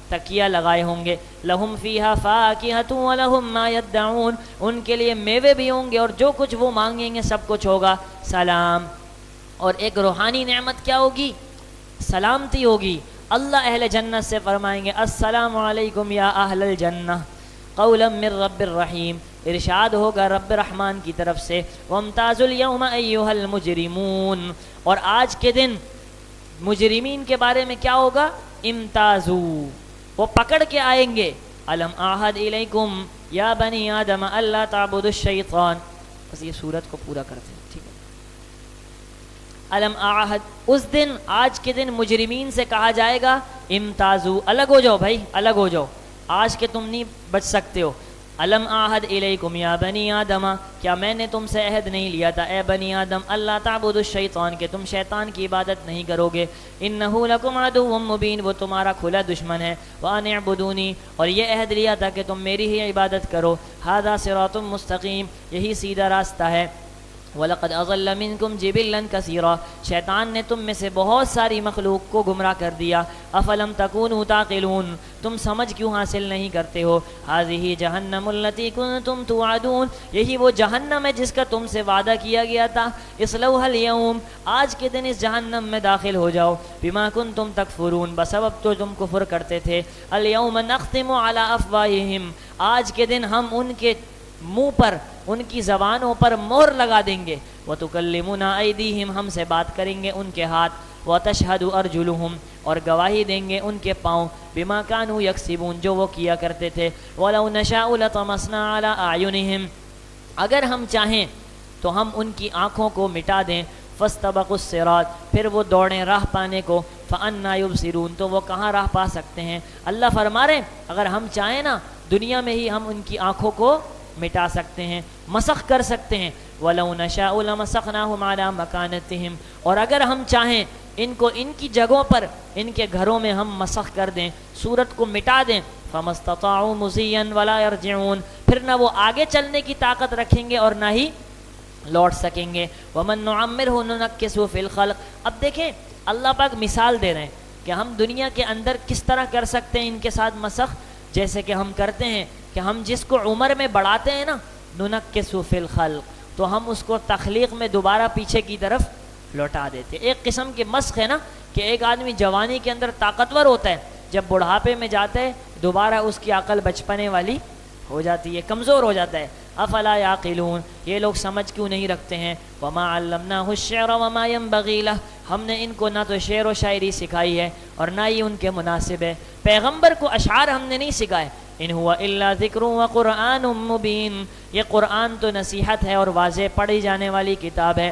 تکیہ لگائے ہوں گے، لہم فیہا فاکہۃ ولہم ما یدعون ان کے لیے میوے بھی ہوں گے اور جو کچھ وہ مانگیں گے سب کچھ ہوگا۔ سلام، اور ایک روحانی نعمت کیا ہوگی؟ سلامتی ہوگی۔ اللہ اہل جنت سے فرمائیں گے السلام علیکم یا اہل الجنہ قولا من رب الرحیم، ارشاد ہوگا رب رحمان کی طرف سے وامتازوا اليوم ایھا المجرمون، اور آج کے دن مجرمین کے بارے میں کیا ہوگا؟ امتازوا، وہ پکڑ کے آئیں گے، الم اعہد الیکم یا بنی آدم الا تعبدوا الشیطان، بس یہ سورت کو پورا کرتے ہیں، ٹھیک ہے۔ الم اعہد، اس دن آج کے دن مجرمین سے کہا جائے گا امتازوا، الگ ہو جاؤ بھائی، الگ ہو جاؤ، آج کے تم نہیں بچ سکتے ہو۔ الم اعہد الیکم یا بنی آدم، کیا میں نے تم سے عہد نہیں لیا تھا اے بنی آدم اللہ تعبدوا الشیطان کہ تم شیطان کی عبادت نہیں کرو گے، انہ لکم عدو مبین وہ تمہارا کھلا دشمن ہے، وان اعبدونی اور یہ عہد لیا تھا کہ تم میری ہی عبادت کرو، ھذا صراط مستقیم یہی سیدھا راستہ ہے۔ وَلَقَدْ أَضَلَّ مِنْكُمْ جِبِلًّا كَثِيرًا شیطان نے تم میں سے بہت ساری مخلوق کو گمراہ کر دیا، أَفَلَمْ تَكُونُوا تَعْقِلُونَ تم سمجھ کیوں حاصل نہیں کرتے ہو، هَذِهِ جَهَنَّمُ الَّتِي كُنْتُمْ تُوعَدُونَ یہی وہ جہنم ہے جس کا تم سے وعدہ کیا گیا تھا، اصلوها اليوم آج کے دن اس جہنم میں داخل ہو جاؤ، بما كنتم تکفرون بسبب تو تم کفر کرتے تھے، اليوم نختم على افواہہم آج کے دن ہم ان کے منہ پر ان کی زبانوں پر مہر لگا دیں گے، وَتُكَلِّمُنَا أَيْدِيهِمْ ہم سے بات کریں گے ان کے ہاتھ، وَتَشْهَدُ أَرْجُلُهُمْ اور گواہی دیں گے ان کے پاؤں، بِمَا كَانُوا يَكْسِبُونَ جو وہ کیا کرتے تھے، وَلَوْ نَشَاءُ لَطَمَسْنَا عَلَىٰ أَعْيُنِهِمْ اگر ہم چاہیں تو ہم ان کی آنکھوں کو مٹا دیں، فَاسْتَبَقُوا الصِّرَاطَ پھر وہ دوڑیں راہ پانے کو، فَأَنَّىٰ يُبْصِرُونَ تو وہ کہاں راہ پا سکتے ہیں۔ اللہ فرما رہے ہیں اگر ہم چاہیں نا دنیا میں ہی ہم ان کی آنکھوں کو مٹا سکتے ہیں، مسخ کر سکتے ہیں، وَلَوْ نَشَاءُ لَمَسَخْنَاهُمْ عَلَىٰ مَكَانَتِهِمْ اور اگر ہم چاہیں ان کو ان کی جگہوں پر ان کے گھروں میں ہم مسخ کر دیں، صورت کو مٹا دیں، فَمَا اسْتَطَاعُوا مُضِيًّا وَلَا يَرْجِعُونَ پھر نہ وہ آگے چلنے کی طاقت رکھیں گے اور نہ ہی لوٹ سکیں گے، وَمَن نُعَمِّرْهُ نُنَكِّسْهُ فِي الْخَلْقِ اب دیکھیں اللہ پاک مثال دے رہے ہیں کہ ہم دنیا کے اندر کس طرح کر سکتے ہیں ان کے ساتھ مسخ، جیسے کہ ہم کرتے ہیں کہ ہم جس کو عمر میں بڑھاتے ہیں نا نُنَكِّسُ فِي الْخَلْقِ تو ہم اس کو تخلیق میں دوبارہ پیچھے کی طرف لوٹا دیتے، ایک قسم کی مسخ ہے نا کہ ایک آدمی جوانی کے اندر طاقتور ہوتا ہے، جب بڑھاپے میں جاتا ہے دوبارہ اس کی عقل بچپنے والی ہو جاتی ہے، کمزور ہو جاتا ہے۔ افلا یعقلون یہ لوگ سمجھ کیوں نہیں رکھتے ہیں، وما علمناہ الشعر وما ينبغی لہ ہم نے ان کو نہ تو شعر و شاعری سکھائی ہے اور نہ ہی ان کے مناسب ہے، پیغمبر کو اشعار ہم نے نہیں سکھائے، ان ہوا الا ذکر وقرآن مبین یہ قرآن تو نصیحت ہے اور واضح پڑھی جانے والی کتاب ہے،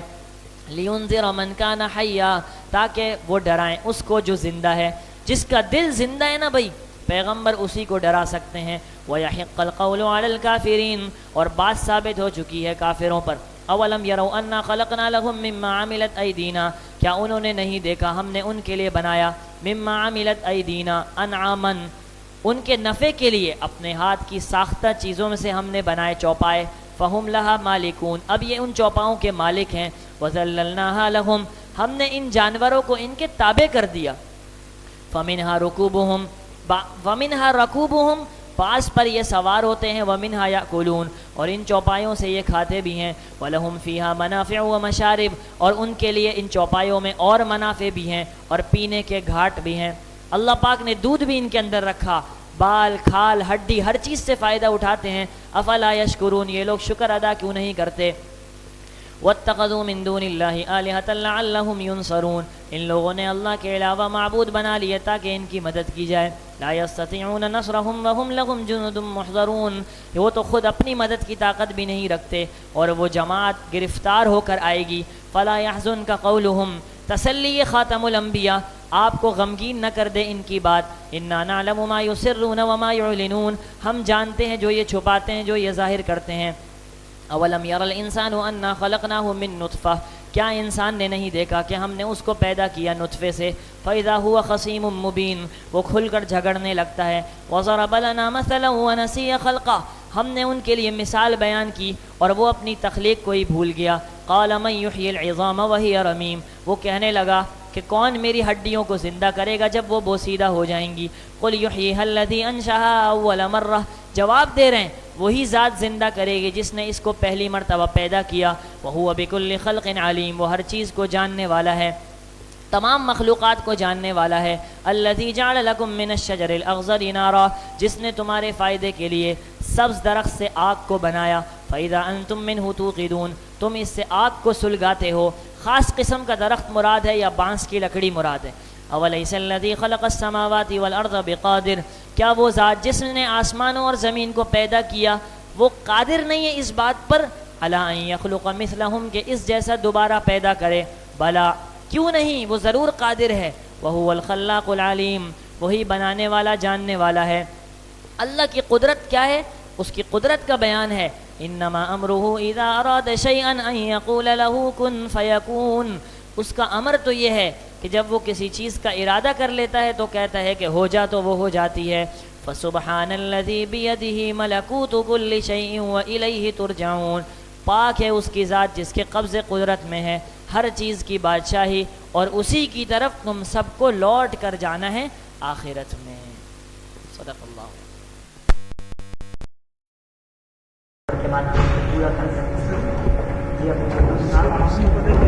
لینذر من کان حیا تاکہ وہ ڈرائیں اس کو جو زندہ ہے، جس کا دل زندہ ہے نا بھائی پیغمبر اسی کو ڈرا سکتے ہیں، وَيَحِقَّ الْقَوْلُ عَلَى الْكَافِرِينَ اور بات ثابت ہو چکی ہے کافروں پر، اولم يروا انا خلقنا لهم مما عملت ایدینا کیا انہوں نے نہیں دیکھا ہم نے ان کے لیے بنایا مما عملت ایدینا انعاما ان کے نفع کے لیے اپنے ہاتھ کی ساختہ چیزوں میں سے ہم نے بنائے چوپائے، فہم لہا مالکون اب یہ ان چوپاؤں کے مالک ہیں، وذللناها لهم ہم نے ان جانوروں کو ان کے تابع کر دیا، فمنها رکوبهم ومنها رکوبهم پاس پر یہ سوار ہوتے ہیں، ومنها یاکلون اور ان چوپایوں سے یہ کھاتے بھی ہیں، ولہم فیہا منافع ومشارب اور ان کے لیے ان چوپایوں میں اور منافع بھی ہیں اور پینے کے گھاٹ بھی ہیں، اللہ پاک نے دودھ بھی ان کے اندر رکھا، بال کھال ہڈی ہر چیز سے فائدہ اٹھاتے ہیں، افلا یشکرون یہ لوگ شکر ادا کیوں نہیں کرتے، واتخذوا من دون اللہ آلہۃ لعلہم ینصرون ان لوگوں نے اللہ کے علاوہ معبود بنا لیے تاکہ ان کی مدد کی جائے، لا یستطیعون نصرہم وہم لہم جند محضرون وہ تو خود اپنی مدد کی طاقت بھی نہیں رکھتے اور وہ جماعت گرفتار ہو کر آئے گی، فلا یحزنک قولہم تسلی خاتم الانبیاء آپ کو غمگین نہ کر دے ان کی بات، انا نعلم ما یسرون وما یعلنون ہم جانتے ہیں جو یہ چھپاتے ہیں جو یہ ظاہر کرتے ہیں، اولم یر الانسان انا خلقناہ من نطفہ کیا انسان نے نہیں دیکھا کہ ہم نے اس کو پیدا کیا نطفے سے، فَإِذَا هُوَ خَصِيمٌ مُبِينٌ، وہ کھل کر جھگڑنے لگتا ہے، وَضَرَبَ لَنَا مَثَلًا وَنَسِيَ خَلْقَهُ، ہم نے ان کے لیے مثال بیان کی اور وہ اپنی تخلیق کو ہی بھول گیا، قَالَ مَن يُحْيِي الْعِظَامَ وَهِيَ رَمِيمٌ، وہ کہنے لگا کہ کون میری ہڈیوں کو زندہ کرے گا جب وہ بوسیدہ ہو جائیں گی، قُلْ يُحْيِيهَا الَّذِي أَنشَأَهَا أَوَّلَ مَرَّةٍ، جواب دے رہے ہیں وہی ذات زندہ کرے گی جس نے اس کو پہلی مرتبہ پیدا کیا، وَهُوَ بِكُلِّ خَلْقٍ عَلِيمٌ، وہ ہر چیز کو جاننے والا ہے، تمام مخلوقات کو جاننے والا ہے، الذی جعل لکم من الشجر الاخضر نارا، جس نے تمہارے فائدے کے لیے سبز درخت سے آگ کو بنایا، فاذا انتم منہ توقدون، تم اس سے آگ کو سلگاتے ہو، خاص قسم کا درخت مراد ہے یا بانس کی لکڑی مراد ہے، اولیس الذی خلق السماوات والارض بقادر، کیا وہ ذات جس نے آسمانوں اور زمین کو پیدا کیا وہ قادر نہیں ہے اس بات پر، الی ان یخلق مثلہم، کہ اس جیسا دوبارہ پیدا کرے، بلا کیوں نہیں، وہ ضرور قادر ہے، وَهُوَ الْخَلَّاقُ الْعَلِيمُ، وہی بنانے والا جاننے والا ہے۔ اللہ کی قدرت کیا ہے؟ اس کی قدرت کا بیان ہے، انما امرہ اذا اراد شیئا ان یقول له کن فیکون، اس کا امر تو یہ ہے کہ جب وہ کسی چیز کا ارادہ کر لیتا ہے تو کہتا ہے کہ ہو جا تو وہ ہو جاتی ہے، فسبحان الذی بیدہ ملکوت کل شیء والیہ ترجعون، پاک ہے اس کی ذات جس کے قبض قدرت میں ہے ہر چیز کی بادشاہی، اور اسی کی طرف تم سب کو لوٹ کر جانا ہے آخرت میں۔ صدق اللہ۔ کے بعد پورا کر سکتے ہیں۔